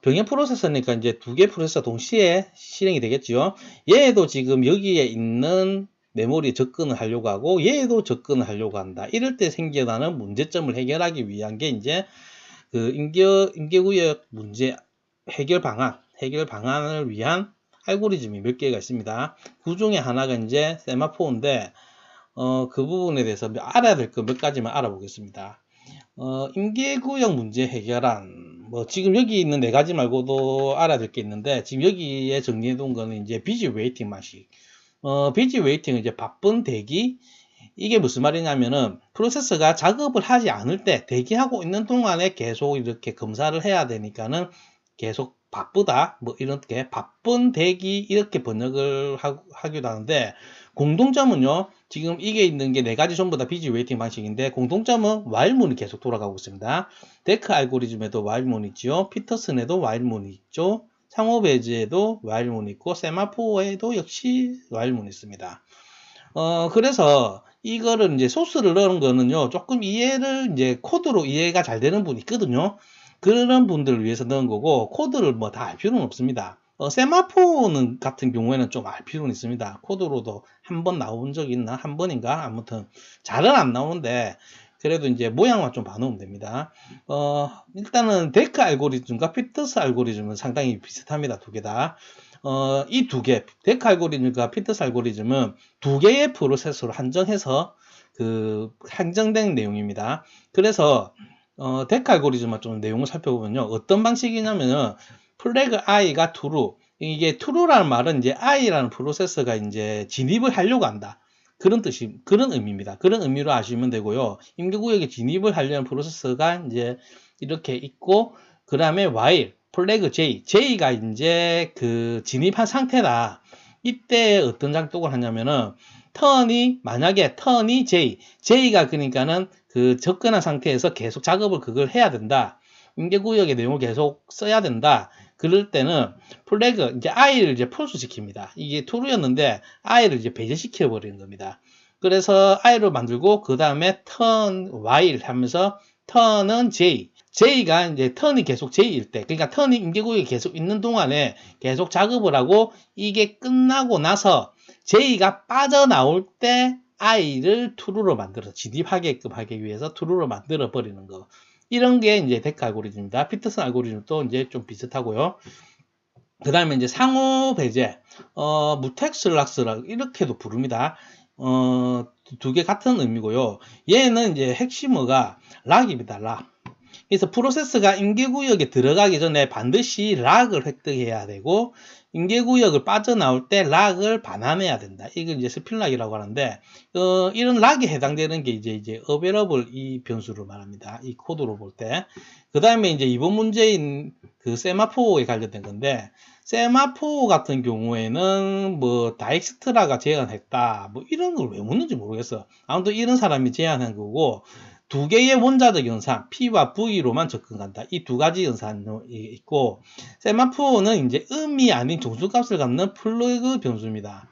병행 프로세서니까 이제 두 개 프로세서 동시에 실행이 되겠죠. 얘도 지금 여기에 있는 메모리 접근을 하려고 하고, 얘도 접근을 하려고 한다. 이럴 때 생겨나는 문제점을 해결하기 위한 게 이제 임계구역 문제 해결 방안을 위한 알고리즘이 몇 개가 있습니다. 그 중에 하나가 이제 세마포인데, 그 부분에 대해서 알아야 될 거 몇 가지만 알아보겠습니다. 임계구역 문제 해결안, 지금 여기 있는 네 가지 말고도 알아야 될 게 있는데, 지금 여기에 정리해 둔 거는 이제 비지 웨이팅 방식. 비지 웨이팅은 이제 바쁜 대기. 이게 무슨 말이냐면은, 프로세서가 작업을 하지 않을 때, 대기하고 있는 동안에 계속 이렇게 검사를 해야 되니까는 계속 바쁘다, 이렇게 바쁜 대기, 이렇게 번역을 하기도 하는데, 공통점은요, 지금 이게 있는 게 네 가지 전부 다 비지 웨이팅 방식인데, 공통점은 while문이 계속 돌아가고 있습니다. 데크 알고리즘에도 while문이 있죠. 피터슨에도 while문이 있죠. 상호배즈에도 while문이 있고, 세마포에도 역시 while문이 있습니다. 그래서 이거를 이제 소스를 넣은 거는요, 조금 이해를 이제 코드로 이해가 잘 되는 분이 있거든요. 그런 분들을 위해서 넣은 거고, 코드를 다 알 필요는 없습니다. 세마포는 같은 경우에는 좀 알 필요는 있습니다. 코드로도 한 번 나온 적 있나? 한 번인가? 아무튼 잘은 안 나오는데, 그래도 이제 모양만 좀 봐놓으면 됩니다. 일단은 데크 알고리즘과 피터스 알고리즘은 상당히 비슷합니다. 두 개 다. 이 두 개, 데크 알고리즘과 피터스 알고리즘은 두 개의 프로세서로 한정해서 한정된 내용입니다. 그래서 데크 알고리즘만 좀 내용을 살펴보면요, 어떤 방식이냐면은 플래그 i가 true, 이게 true라는 말은 이제 i라는 프로세서가 이제 진입을 하려고 한다. 그런 의미입니다. 그런 의미로 아시면 되고요. 임계구역에 진입을 하려는 프로세서가 이제 이렇게 있고, 그 다음에 while, 플래그 J가 이제 진입한 상태다. 이때 어떤 작동을 하냐면은, 만약에 턴이 J가 그러니까는 접근한 상태에서 계속 작업을 그걸 해야 된다. 임계구역의 내용을 계속 써야 된다. 그럴 때는 플래그, 이제 i를 이제 폴스 시킵니다. 이게 true였는데 i를 이제 배제시켜 버리는 겁니다. 그래서 i를 만들고, 그 다음에 while 하면서 턴은 J가 이제 턴이 계속 J일 때, 그러니까 턴이 임계구역에 계속 있는 동안에 계속 작업을 하고 이게 끝나고 나서 J가 빠져나올 때 I를 true로 만들어서 진입하게끔 하기 위해서 true로 만들어 버리는 거. 이런 게 이제 데크 알고리즘입니다. 피터슨 알고리즘도 이제 좀 비슷하고요. 그 다음에 이제 상호 배제, 무텍슬락스라 이렇게도 부릅니다. 두 개 같은 의미고요. 얘는 이제 핵심어가 락입니다. 락. 그래서 프로세스가 임계구역에 들어가기 전에 반드시 락을 획득해야 되고, 임계구역을 빠져나올 때 락을 반환해야 된다. 이걸 이제 스핀락이라고 하는데, 이런 락에 해당되는 게 이제 어베러블 이 변수를 말합니다. 이 코드로 볼 때. 그 다음에 이제 이번 문제인 그 세마포에 관련된 건데, 세마포 같은 경우에는 뭐 다익스트라가 제안했다. 뭐 이런 걸 왜 묻는지 모르겠어. 아무튼 이런 사람이 제안한 거고, 두 개의 원자적 연산 P와 V로만 접근한다. 이 두 가지 연산이 있고, 세마포는 이제 음이 아닌 정수값을 갖는 플러그 변수입니다.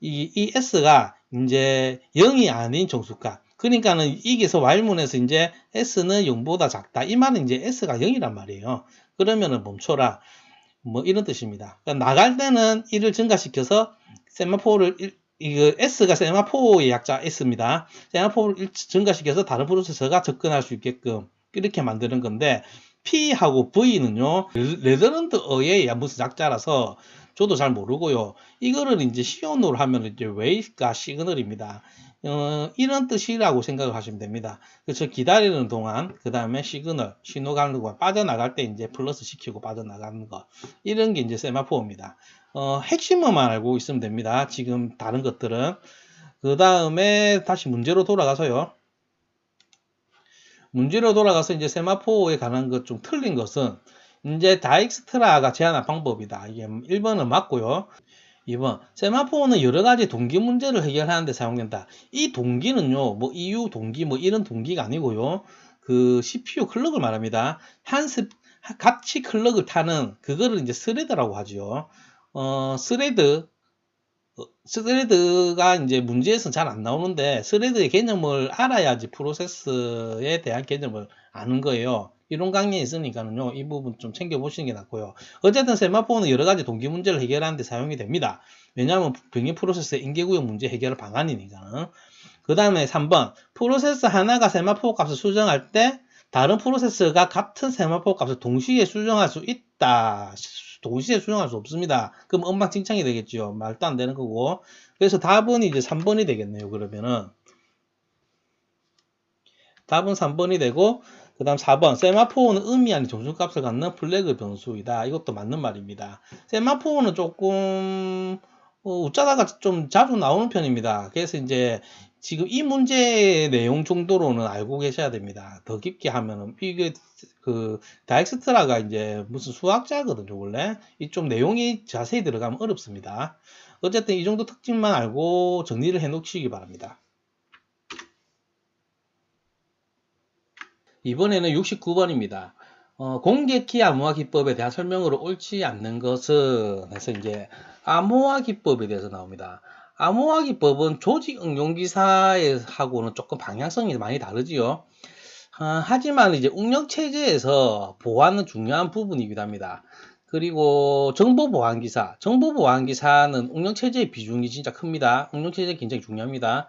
이 S가 이제 0이 아닌 정수값. 그러니까는 이게서 Y문에서 이제 S는 0보다 작다. 이 말은 이제 S가 0이란 말이에요. 그러면은 멈춰라. 뭐 이런 뜻입니다. 그러니까 나갈 때는 1을 증가시켜서 세마포를 이거 S가 세마포의 약자 S입니다. 세마포를 증가시켜서 다른 프로세서가 접근할 수 있게끔 이렇게 만드는 건데, P하고 V는요, 레저넌트어의 무슨 약자라서 저도 잘 모르고요. 이거를 이제 시온으로 하면 이제 웨이트가 시그널입니다. 이런 뜻이라고 생각을 하시면 됩니다. 그래서 기다리는 동안, 그 다음에 시그널, 신호 가는 동안 빠져나갈 때 이제 플러스 시키고 빠져나가는 거. 이런 게 이제 세마포입니다. 핵심만 알고 있으면 됩니다. 지금 다른 것들은. 그 다음에 다시 문제로 돌아가서요. 문제로 돌아가서 이제 세마포에 관한 것 좀 틀린 것은 이제 다익스트라가 제안한 방법이다. 이게 1번은 맞고요. 2번, 세마포는 여러 가지 동기 문제를 해결하는 데 사용된다. 이 동기는요, 뭐 EU 동기 뭐 이런 동기가 아니고요. 그 CPU 클럭을 말합니다. 같이 클럭을 타는 그거를 이제 스레드라고 하죠. 스레드가 이제 문제에서는 잘 안 나오는데, 스레드의 개념을 알아야지 프로세스에 대한 개념을 아는 거예요. 이론 강의에 있으니까는요, 이 부분 좀 챙겨보시는 게 낫고요. 어쨌든 세마포는 여러 가지 동기 문제를 해결하는 데 사용이 됩니다. 왜냐하면 병행 프로세스의 인계구역 문제 해결 방안이니까는. 그 다음에 3번, 프로세스 하나가 세마포 값을 수정할 때 다른 프로세스가 같은 세마포 값을 동시에 수정할 수 있다. 동시에 수정할 수 없습니다. 그럼 엉망진창이 되겠죠. 말도 안 되는 거고. 그래서 답은 이제 3번이 되겠네요. 그러면은 답은 3번이 되고, 그 다음 4번, 세마포는 의미 아닌 정수값을 갖는 플래그 변수이다. 이것도 맞는 말입니다. 세마포는 조금 웃자다가 좀 자주 나오는 편입니다. 그래서 이제 지금 이 문제의 내용 정도로는 알고 계셔야 됩니다. 더 깊게 하면은 이게 그 다익스트라가 이제 무슨 수학자거든요. 원래 이 좀 내용이 자세히 들어가면 어렵습니다. 어쨌든 이 정도 특징만 알고 정리를 해 놓으시기 바랍니다. 이번에는 69번입니다. 공개키 암호화 기법에 대한 설명으로 옳지 않는 것은 해서 이제 암호화 기법에 대해서 나옵니다. 암호화 기법은 조직 응용 기사하고는 조금 방향성이 많이 다르지요. 하지만 이제 운영 체제에서 보안은 중요한 부분이기도 합니다. 그리고 정보 보안 기사는 운영 체제의 비중이 진짜 큽니다. 운영 체제 굉장히 중요합니다.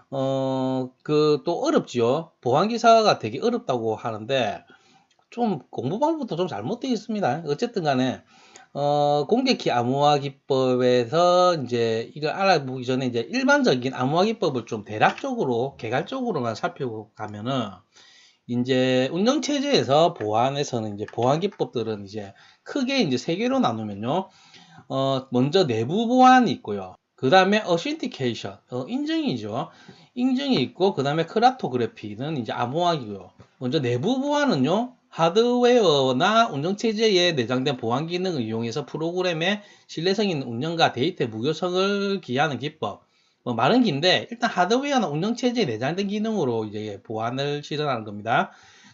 또 어렵지요. 보안 기사가 되게 어렵다고 하는데 좀 공부 방법도 좀 잘못되어 있습니다. 어쨌든 간에 공개키 암호화 기법에서 이제 이걸 알아보기 전에 이제 일반적인 암호화 기법을 좀 대략적으로 개괄적으로만 살펴가면은 이제 운영 체제에서 보안에서는 이제 보안 기법들은 이제 크게 이제 세 개로 나누면요. 먼저 내부 보안이 있고요. 그 다음에 어센티케이션, 인증이죠. 인증이 있고, 그 다음에 크립토그래피는 이제 암호화기고요. 먼저 내부 보안은요, 하드웨어나 운영체제에 내장된 보안 기능을 이용해서 프로그램의 신뢰성 있는 운영과 데이터의 무결성을 기하는 기법. 말은 긴데, 일단 하드웨어나 운영체제에 내장된 기능으로 이제 보안을 실현하는 겁니다.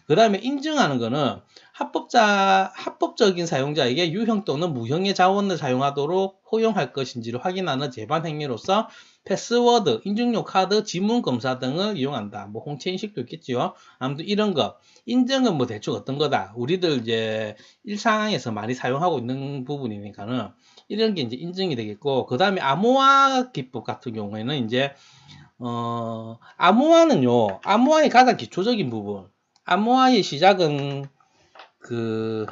그 다음에 인증하는 거는 합법적인 사용자에게 유형 또는 무형의 자원을 사용하도록 허용할 것인지를 확인하는 제반 행위로서 패스워드, 인증용 카드, 지문 검사 등을 이용한다. 뭐 홍채 인식도 있겠지요. 아무튼 이런 거. 인증은 뭐 대충 어떤 거다. 우리들 이제 일상에서 많이 사용하고 있는 부분이니까는 이런 게 이제 인증이 되겠고, 그 다음에 암호화 기법 같은 경우에는 이제 암호화의 가장 기초적인 부분. 암호화의 시작은 그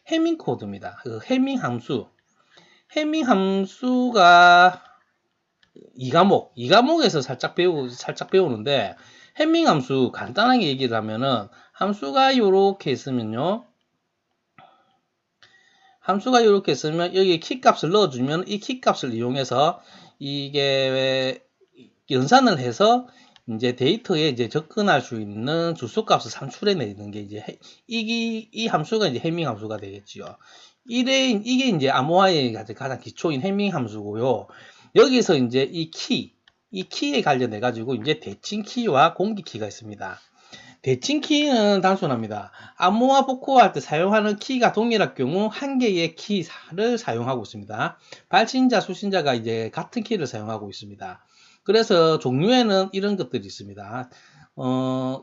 해밍 코드입니다. 그 해밍 함수. 해밍 함수가 2과목에서 살짝 배우는데, 해밍 함수 간단하게 얘기를 하면은, 함수가 요렇게 있으면 여기 키 값을 넣어주면 이 키 값을 이용해서 이게 연산을 해서 이제 데이터에 이제 접근할 수 있는 주소값을 산출해내는 게 이제 이 함수가 이제 해밍 함수가 되겠지요. 이게 이제 암호화의 가장 기초인 해밍 함수고요. 여기서 이제 이 키에 관련해 가지고 이제 대칭 키와 공기 키가 있습니다. 대칭 키는 단순합니다. 암호화 복호화 할 때 사용하는 키가 동일할 경우 한 개의 키를 사용하고 있습니다. 발신자, 수신자가 이제 같은 키를 사용하고 있습니다. 그래서 종류에는 이런 것들이 있습니다.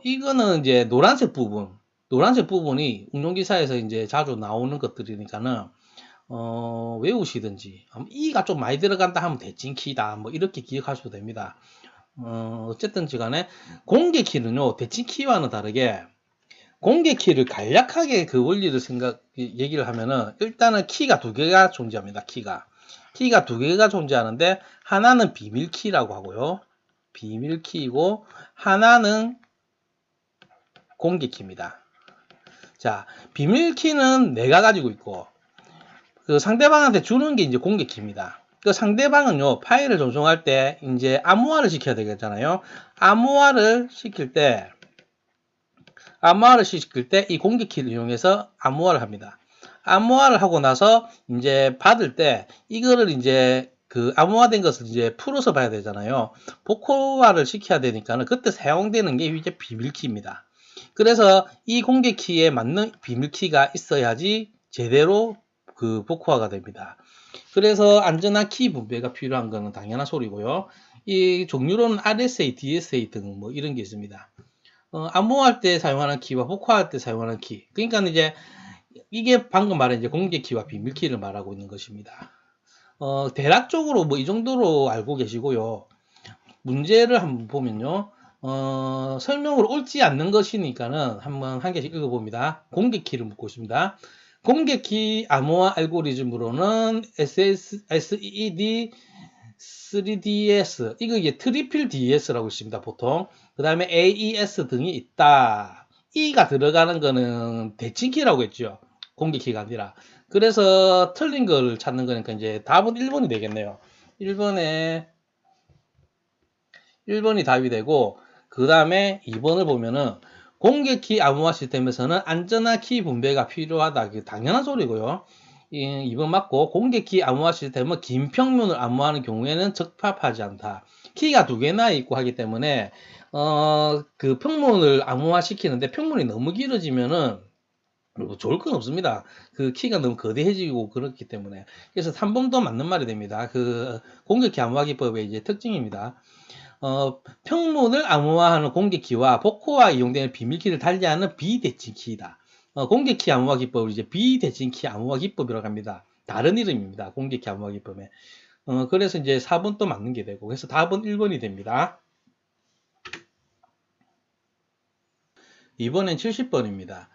이거는 이제 노란색 부분이 운용기사에서 이제 자주 나오는 것들이니까는 외우시든지, 이가 좀 많이 들어간다 하면 대칭 키다, 뭐 이렇게 기억하셔도 됩니다. 어쨌든지 간에 공개 키는요, 대칭 키와는 다르게 공개 키를 간략하게 그 원리를 얘기를 하면은, 일단은 키가 두 개가 존재합니다. 키가 두 개가 존재하는데, 하나는 비밀 키라고 하고요. 비밀 키이고, 하나는 공개 키입니다. 자, 비밀 키는 내가 가지고 있고, 그 상대방한테 주는 게 이제 공개 키입니다. 그 상대방은요, 파일을 전송할 때 이제 암호화를 시켜야 되겠잖아요. 암호화를 시킬 때 이 공개 키를 이용해서 암호화를 합니다. 암호화를 하고 나서 이제 받을 때 이거를 이제 그 암호화된 것을 이제 풀어서 봐야 되잖아요. 복호화를 시켜야 되니까는 그때 사용되는 게 이제 비밀키입니다. 그래서 이 공개 키에 맞는 비밀키가 있어야지 제대로 그 복호화가 됩니다. 그래서 안전한 키 분배가 필요한 것은 당연한 소리고요. 이 종류로는 RSA, DSA 등 뭐 이런 게 있습니다. 암호화할 때 사용하는 키와 복호할 때 사용하는 키. 그러니까 이제 이게 방금 말한 이제 공개 키와 비밀 키를 말하고 있는 것입니다. 대략적으로 뭐 이 정도로 알고 계시고요. 문제를 한번 보면요. 설명으로 옳지 않는 것이니까는 한번 한 개씩 읽어봅니다. 공개 키를 묻고 있습니다. 공개 키 암호화 알고리즘으로는 SED 3DS, 이거 이게 트리플 DS라고 있습니다, 보통. 그 다음에 AES 등이 있다. E가 들어가는 거는 대칭키라고 했죠. 공개키가 아니라. 그래서 틀린 걸 찾는 거니까 이제 답은 1번이 되겠네요. 1번이 답이 되고, 그 다음에 2번을 보면은 공개키 암호화 시스템에서는 안전한 키 분배가 필요하다. 당연한 소리고요. 2번 맞고, 공개키 암호화 시스템은 긴 평면을 암호화하는 경우에는 적합하지 않다. 키가 두 개나 있고 하기 때문에 그 평문을 암호화 시키는데 평문이 너무 길어지면은 좋을 건 없습니다. 그 키가 너무 거대해지고 그렇기 때문에. 그래서 3번도 맞는 말이 됩니다. 그 공개키 암호화 기법의 이제 특징입니다. 평문을 암호화하는 공개키와 복호화 이용되는 비밀키를 달리하는 비대칭키이다. 공개키 암호화 기법을 이제 비대칭키 암호화 기법이라고 합니다. 다른 이름입니다. 공개키 암호화 기법에. 그래서 이제 4번 또 맞는 게 되고, 그래서 답은 1번이 됩니다. 이번엔 70번입니다.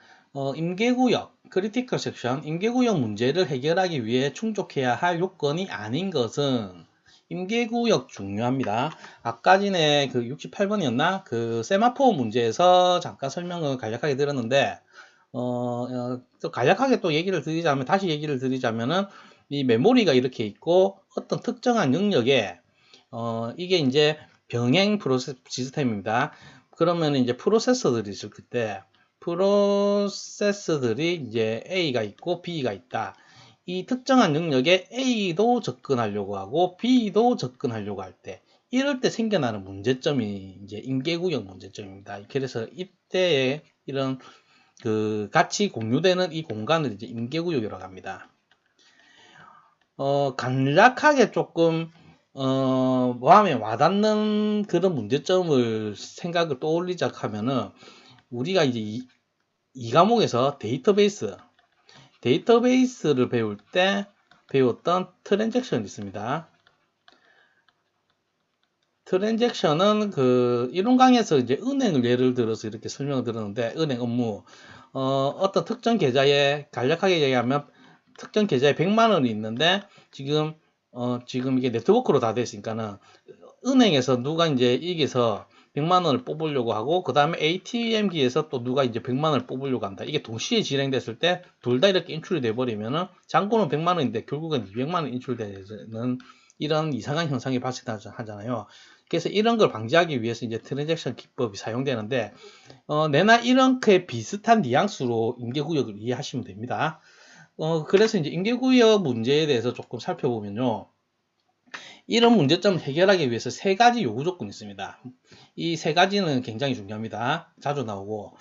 임계구역, 크리티컬 섹션, 임계구역 문제를 해결하기 위해 충족해야 할 요건이 아닌 것은, 임계구역 중요합니다. 아까 전에 그 68번이었나? 그 세마포 문제에서 잠깐 설명을 간략하게 드렸는데, 또 간략하게 또 다시 얘기를 드리자면은, 이 메모리가 이렇게 있고, 어떤 특정한 영역에, 이게 이제 병행 프로세스 시스템입니다. 그러면 이제 프로세서들이 있을 때, 프로세서들이 이제 A가 있고 B가 있다. 이 특정한 영역에 A도 접근하려고 하고 B도 접근하려고 할 때, 이럴 때 생겨나는 문제점이 이제 임계구역 문제점입니다. 그래서 이때에 이런 같이 공유되는 이 공간을 이제 임계구역이라고 합니다. 간략하게 조금 마음에 와닿는 그런 문제점을 생각을 떠올리자 하면은 우리가 이제 이 과목에서 데이터베이스를 배울 때 배웠던 트랜잭션이 있습니다. 트랜잭션은 이론 강의에서 이제 은행을 예를 들어서 이렇게 설명을 들었는데, 은행 업무, 어떤 특정 계좌에 간략하게 얘기하면 특정 계좌에 100만 원이 있는데 지금 이게 네트워크로 다 됐으니까는 은행에서 누가 이제 이게서 100만 원을 뽑으려고 하고, 그 다음에 ATM기에서 또 누가 이제 100만 원을 뽑으려고 한다. 이게 동시에 진행됐을 때 둘 다 이렇게 인출이 돼 버리면은 잔고는 100만 원인데 결국은 200만 원 인출되는 이런 이상한 현상이 발생하잖아요. 그래서 이런 걸 방지하기 위해서 이제 트랜잭션 기법이 사용되는데, 내나 이렇게 비슷한 뉘앙스로 임계구역을 이해하시면 됩니다. 그래서 이제 임계구역 문제에 대해서 조금 살펴보면요. 이런 문제점을 해결하기 위해서 세 가지 요구 조건이 있습니다. 이 세 가지는 굉장히 중요합니다. 자주 나오고,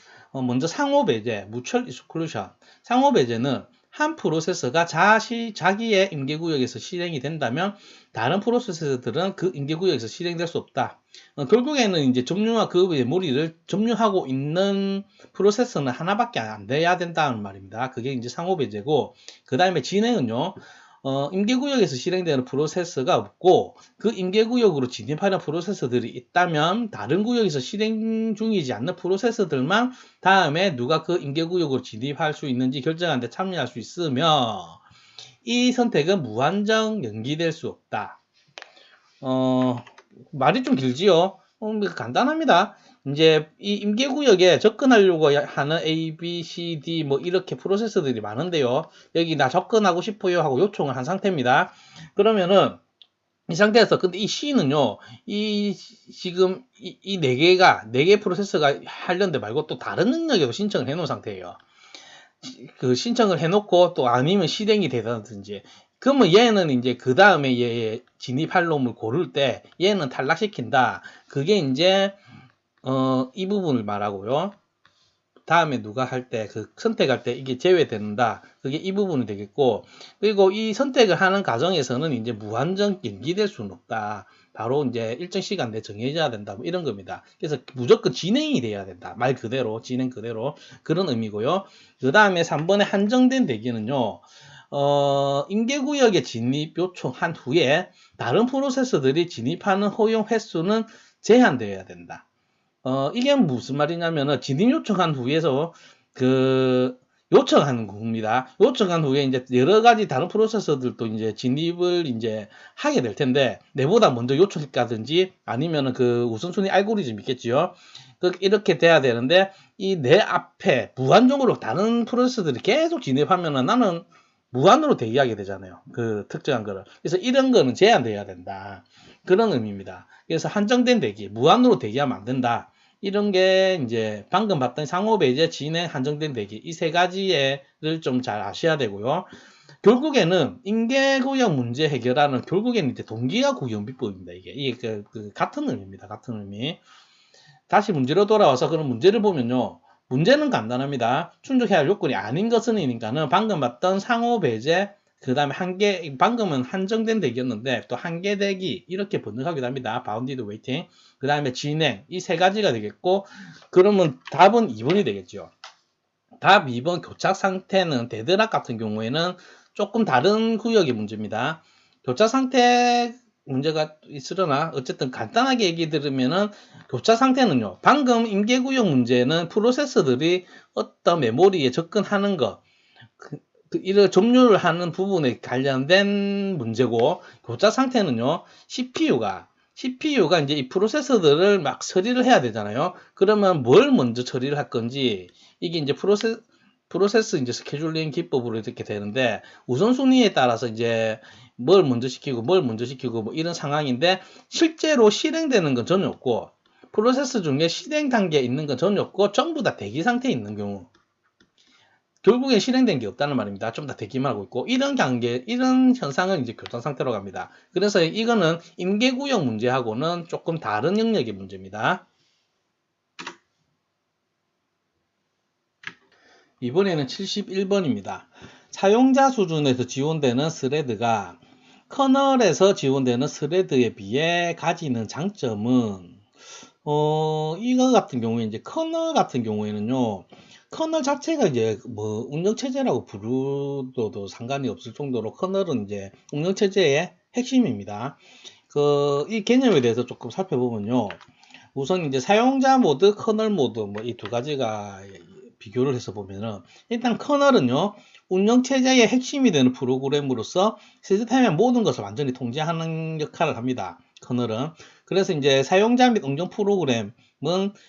먼저 상호배제, mutual exclusion. 상호배제는 한 프로세서가 자기의 임계구역에서 실행이 된다면 다른 프로세서들은 그 임계구역에서 실행될 수 없다. 결국에는 이제 점유와 그 메모리를 점유하고 있는 프로세서는 하나밖에 안 돼야 된다는 말입니다. 그게 이제 상호배제고, 그 다음에 진행은요. 임계구역에서 실행되는 프로세서가 없고 그 임계구역으로 진입하는 프로세서들이 있다면 다른 구역에서 실행 중이지 않는 프로세서들만 다음에 누가 그 임계구역으로 진입할 수 있는지 결정하는 데 참여할 수 있으며, 이 선택은 무한정 연기될 수 없다. 말이 좀 길지요? 간단합니다. 이제 이 임계구역에 접근하려고 하는 A, B, C, D 뭐 이렇게 프로세서들이 많은데요. 여기 나 접근하고 싶어요 하고 요청을 한 상태입니다. 그러면은 이 상태에서 근데 이 C는요, 지금 이 네 개 프로세서가 하려는데 말고 또 다른 능력에도 신청을 해 놓은 상태예요. 신청을 해놓고 또 아니면 실행이 되다든지, 그러면 얘는 이제 그 다음에 얘 진입할 놈을 고를 때 얘는 탈락시킨다. 그게 이제 이 부분을 말하고요. 다음에 누가 할 때, 선택할 때 이게 제외된다. 그게 이 부분이 되겠고, 그리고 이 선택을 하는 과정에서는 이제 무한정 연기될 수는 없다. 바로 이제 일정 시간 내에 정해져야 된다. 뭐 이런 겁니다. 그래서 무조건 진행이 돼야 된다. 말 그대로, 진행 그대로. 그런 의미고요. 그 다음에 3번의 한정된 대기는요, 임계구역에 진입 요청한 후에 다른 프로세서들이 진입하는 허용 횟수는 제한되어야 된다. 이게 무슨 말이냐면은 진입 요청한 후에서 요청하는 겁니다. 요청한 후에 이제 여러 가지 다른 프로세서들도 이제 진입을 이제 하게 될 텐데, 내보다 먼저 요청했다든지 아니면은 우선순위 알고리즘 있겠지요. 이렇게 돼야 되는데, 이 내 앞에 무한정으로 다른 프로세서들이 계속 진입하면은 나는 무한으로 대기하게 되잖아요. 특정한 거를. 그래서 이런 거는 제한돼야 된다. 그런 의미입니다. 그래서 한정된 대기, 무한으로 대기하면 안 된다. 이런 게 이제 방금 봤던 상호배제, 진행, 한정된 대기, 이 세 가지를 좀 잘 아셔야 되고요. 결국에는 임계구역 문제 해결하는 결국에는 이제 동기화 구현비법입니다. 이게 같은 의미입니다. 같은 의미. 다시 문제로 돌아와서 그런 문제를 보면요. 문제는 간단합니다. 충족해야 할 요건이 아닌 것은이니까는 방금 봤던 상호배제, 그 다음에 방금은 한정된 대기였는데 또 한계 대기 이렇게 번역하기도 합니다. 바운디드 웨이팅. 그 다음에 진행, 이 세 가지가 되겠고, 그러면 답은 2번이 되겠죠. 답 2번 교착 상태는 데드락 같은 경우에는 조금 다른 구역의 문제입니다. 교착 상태 문제가 있으려나 어쨌든 간단하게 얘기 들으면은, 교착 상태는요, 방금 임계구역 문제는 프로세서들이 어떤 메모리에 접근하는 것, 이를 점유를 하는 부분에 관련된 문제고, 교착 상태는요, CPU가 이제 이 프로세서들을 막 처리를 해야 되잖아요. 그러면 뭘 먼저 처리를 할 건지, 이게 이제 프로세스 이제 스케줄링 기법으로 이렇게 되는데, 우선순위에 따라서 이제 뭘 먼저 시키고 뭐 이런 상황인데, 실제로 실행되는 건 전혀 없고, 프로세스 중에 실행 단계에 있는 건 전혀 없고, 전부 다 대기 상태에 있는 경우, 결국엔 실행된 게 없다는 말입니다. 좀 더 대기만 하고 있고, 이런 현상을 이제 교착 상태로 합니다. 그래서 이거는 임계구역 문제하고는 조금 다른 영역의 문제입니다. 이번에는 71번입니다. 사용자 수준에서 지원되는 스레드가 커널에서 지원되는 스레드에 비해 가지는 장점은 이거 같은 경우에 이제 커널 같은 경우에는요. 커널 자체가 이제 뭐 운영체제라고 부르도 상관이 없을 정도로 커널은 이제 운영체제의 핵심입니다. 이 개념에 대해서 조금 살펴보면요. 우선 이제 사용자 모드, 커널 모드 뭐 이 두 가지가 비교를 해서 보면은 일단 커널은요. 운영체제의 핵심이 되는 프로그램으로서 시스템의 모든 것을 완전히 통제하는 역할을 합니다. 커널은. 그래서 이제 사용자 및 응용 프로그램은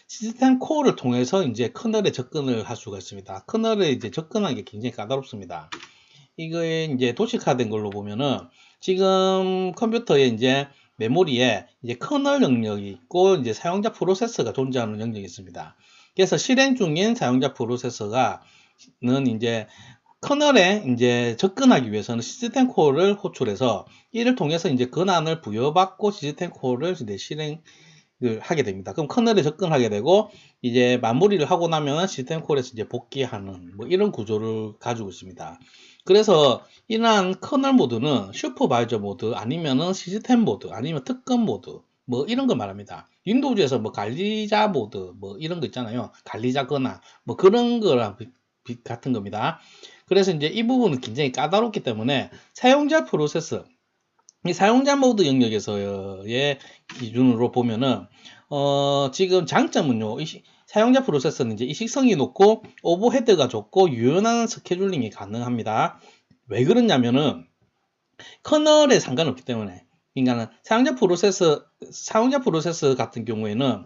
시스템 코어를 통해서 이제 커널에 접근을 할 수가 있습니다. 커널에 이제 접근하는 게 굉장히 까다롭습니다. 이거에 이제 도식화된 걸로 보면은 지금 컴퓨터에 이제 메모리에 이제 커널 영역이 있고 이제 사용자 프로세서가 존재하는 영역이 있습니다. 그래서 실행 중인 사용자 프로세서가는 이제 커널에 이제 접근하기 위해서는 시스템 코어를 호출해서 이를 통해서 이제 권한을 부여받고 시스템 코어를 이제 실행을 하게 됩니다. 그럼 커널에 접근하게 되고 이제 마무리를 하고 나면 시스템 코어에서 이제 복귀하는 뭐 이런 구조를 가지고 있습니다. 그래서 이러한 커널 모드는 슈퍼바이저 모드 아니면은 시스템 모드 아니면 특권 모드 뭐 이런 거 말합니다. 윈도우즈에서 뭐 관리자 모드 뭐 이런 거 있잖아요. 관리자 권한 뭐 그런 거랑 같은 겁니다. 그래서 이제 이 부분은 굉장히 까다롭기 때문에 사용자 프로세서 이 사용자 모드 영역에서의 기준으로 보면은 지금 장점은요. 사용자 프로세서는 이제 이식성이 높고 오버헤드가 좋고 유연한 스케줄링이 가능합니다. 왜 그러냐면은 커널에 상관없기 때문에. 그러니까 사용자 프로세서 같은 경우에는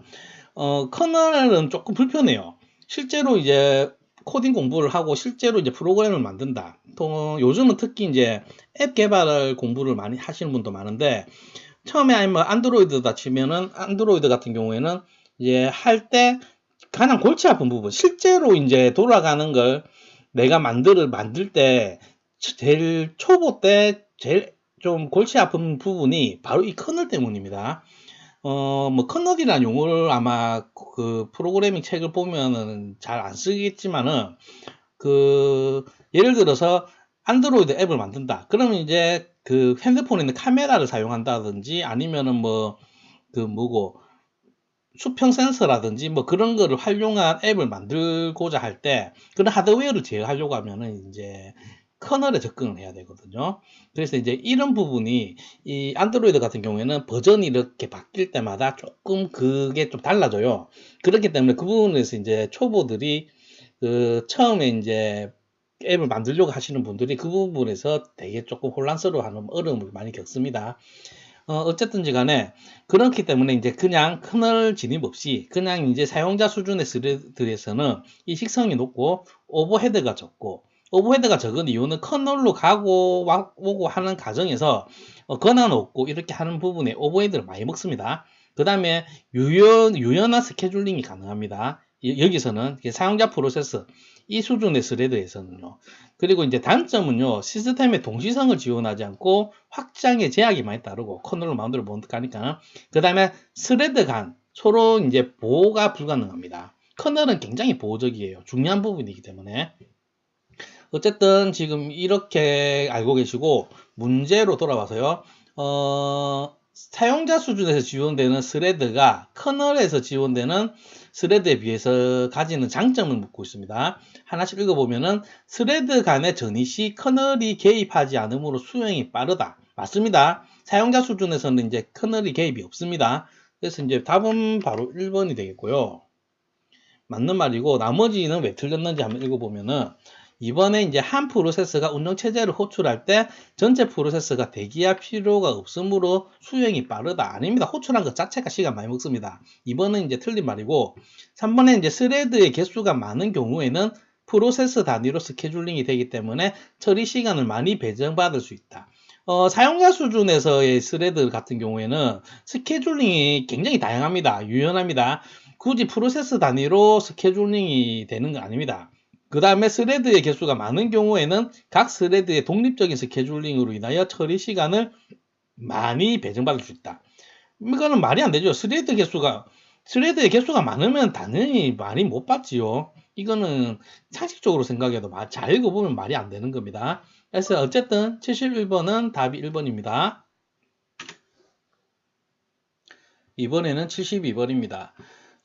커널은 조금 불편해요. 실제로 이제 코딩 공부를 하고 실제로 이제 프로그램을 만든다. 또 요즘은 특히 이제 앱 개발 공부를 많이 하시는 분도 많은데 처음에 아니면 안드로이드다 치면은 안드로이드 같은 경우에는 이제 할 때 가장 골치 아픈 부분 실제로 이제 돌아가는 걸 내가 만들 때 제일 초보 때 제일 좀 골치 아픈 부분이 바로 이 커널 때문입니다. 뭐 커널이라는 용어를 아마 그 프로그래밍 책을 보면은 잘 안 쓰겠지만은 예를 들어서 안드로이드 앱을 만든다. 그러면 이제 그 핸드폰에 있는 카메라를 사용한다든지 아니면은 뭐 뭐고 수평 센서라든지 뭐 그런 거를 활용한 앱을 만들고자 할 때 그런 하드웨어를 제어하려고 하면은 이제 커널에 접근을 해야 되거든요. 그래서 이제 이런 부분이 이 안드로이드 같은 경우에는 버전이 이렇게 바뀔 때마다 조금 그게 좀 달라져요. 그렇기 때문에 그 부분에서 이제 초보들이 처음에 이제 앱을 만들려고 하시는 분들이 그 부분에서 되게 조금 혼란스러워하는 어려움을 많이 겪습니다. 어쨌든지 간에 그렇기 때문에 이제 그냥 커널 진입 없이 그냥 이제 사용자 수준의 스레드에서는 이 식성이 높고 오버헤드가 적고 오버헤드가 적은 이유는 커널로 가고 오고 하는 과정에서 권한 없고 이렇게 하는 부분에 오버헤드를 많이 먹습니다. 그 다음에 유연한 스케줄링이 가능합니다. 여기서는 사용자 프로세서 이 수준의 스레드에서는요. 그리고 이제 단점은요. 시스템의 동시성을 지원하지 않고 확장의 제약이 많이 따르고 커널로 마음대로 못 가니까. 그 다음에 스레드 간 서로 이제 보호가 불가능합니다. 커널은 굉장히 보호적이에요. 중요한 부분이기 때문에. 어쨌든 지금 이렇게 알고 계시고 문제로 돌아와서요. 사용자 수준에서 지원되는 스레드가 커널에서 지원되는 스레드에 비해서 가지는 장점을 묻고 있습니다. 하나씩 읽어보면은 스레드 간의 전이 시 커널이 개입하지 않으므로 수행이 빠르다. 맞습니다. 사용자 수준에서는 이제 커널이 개입이 없습니다. 그래서 이제 답은 바로 1번이 되겠고요. 맞는 말이고 나머지는 왜 틀렸는지 한번 읽어보면은 이번에 이제 한 프로세서가 운영체제를 호출할 때 전체 프로세서가 대기할 필요가 없으므로 수행이 빠르다. 아닙니다. 호출한 것 자체가 시간 많이 먹습니다. 이번은 이제 틀린 말이고 3번에 이제 스레드의 개수가 많은 경우에는 프로세서 단위로 스케줄링이 되기 때문에 처리 시간을 많이 배정받을 수 있다. 사용자 수준에서의 스레드 같은 경우에는 스케줄링이 굉장히 다양합니다. 유연합니다. 굳이 프로세스 단위로 스케줄링이 되는 건 아닙니다. 그 다음에 스레드의 개수가 많은 경우에는 각 스레드의 독립적인 스케줄링으로 인하여 처리 시간을 많이 배정받을 수 있다. 이거는 말이 안 되죠. 스레드의 개수가 많으면 당연히 많이 못 받지요. 이거는 상식적으로 생각해도 잘 읽어보면 말이 안 되는 겁니다. 그래서 어쨌든 71번은 답이 1번입니다. 이번에는 72번입니다.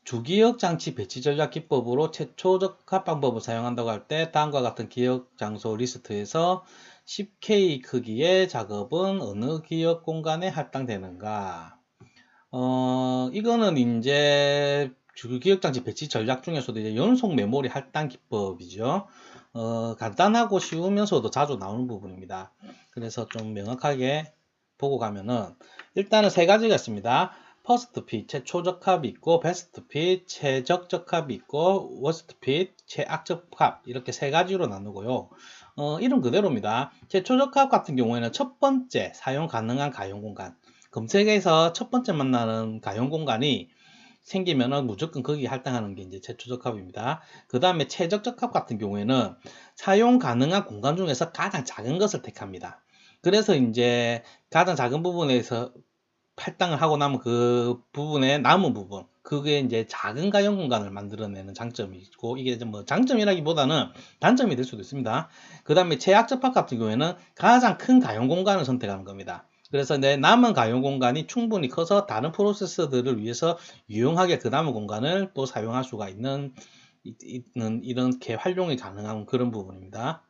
주기억 장치 배치 전략 기법으로 최초 적합 방법을 사용한다고 할 때 다음과 같은 기억 장소 리스트에서 10K 크기의 작업은 어느 기억 공간에 할당되는가? 이거는 이제 주기억 장치 배치 전략 중에서도 이제 연속 메모리 할당 기법이죠. 간단하고 쉬우면서도 자주 나오는 부분입니다. 그래서 좀 명확하게 보고 가면은 일단은 세 가지가 있습니다. 퍼스트 핏, 최초적합이 있고, 베스트 핏, 최적적합이 있고, 워스트 핏, 최악적합 이렇게 세 가지로 나누고요. 이름 그대로입니다. 최초적합 같은 경우에는 첫 번째 사용 가능한 가용 공간, 검색에서 첫 번째 만나는 가용 공간이 생기면은 무조건 거기 할당하는 게 이제 최초적합입니다. 그 다음에 최적적합 같은 경우에는 사용 가능한 공간 중에서 가장 작은 것을 택합니다. 그래서 이제 가장 작은 부분에서 할당을 하고 나면 그 부분에 남은 부분, 그게 이제 작은 가용 공간을 만들어내는 장점이 있고, 이게 뭐 장점이라기보다는 단점이 될 수도 있습니다. 그 다음에 최악적합 같은 경우에는 가장 큰 가용 공간을 선택하는 겁니다. 그래서 내 남은 가용 공간이 충분히 커서 다른 프로세서들을 위해서 유용하게 그 남은 공간을 또 사용할 수가 있는 이렇게 활용이 가능한 그런 부분입니다.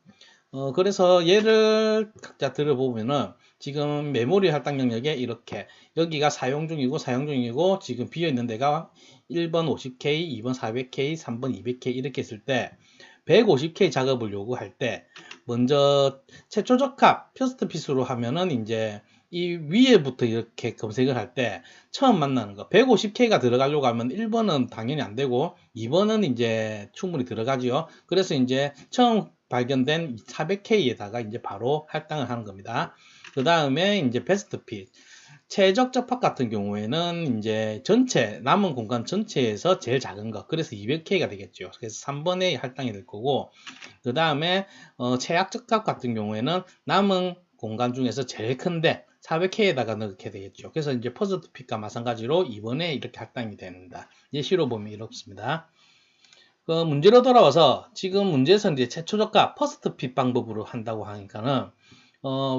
그래서 예를 각자 들어보면은 지금 메모리 할당 영역에 이렇게 여기가 사용 중이고 지금 비어 있는 데가 1번 50K, 2번 400K, 3번 200K 이렇게 했을 때 150K 작업을 요구할 때 먼저 최초 적합 퍼스트 핏으로 하면은 이제 이 위에부터 이렇게 검색을 할 때 처음 만나는 거 150K가 들어가려고 하면 1번은 당연히 안 되고 2번은 이제 충분히 들어가지요. 그래서 이제 처음 발견된 400K에다가 이제 바로 할당을 하는 겁니다. 그 다음에 이제 베스트 핏. 최적 접합 같은 경우에는 이제 전체, 남은 공간 전체에서 제일 작은 거. 그래서 200K가 되겠죠. 그래서 3번에 할당이 될 거고, 그 다음에, 최악 적합 같은 경우에는 남은 공간 중에서 제일 큰데, 400K에다가 넣게 되겠죠. 그래서 이제 퍼스트 핏과 마찬가지로 2번에 이렇게 할당이 됩니다. 예시로 보면 이렇습니다. 그 문제로 돌아와서 지금 문제에서 이제 최초적합 퍼스트 핏 방법으로 한다고 하니까는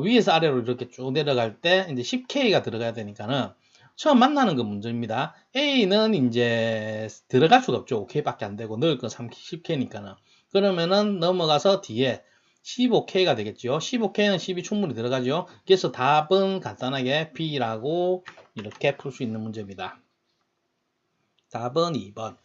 위에서 아래로 이렇게 쭉 내려갈 때 이제 10K가 들어가야 되니까는 처음 만나는 건 문제입니다. A는 이제 들어갈 수가 없죠. 5K밖에 안 되고 넣을 건 10K니까는 그러면은 넘어가서 뒤에 15K가 되겠죠. 15K는 10이 충분히 들어가죠. 그래서 답은 간단하게 B라고 이렇게 풀 수 있는 문제입니다. 답은 2번.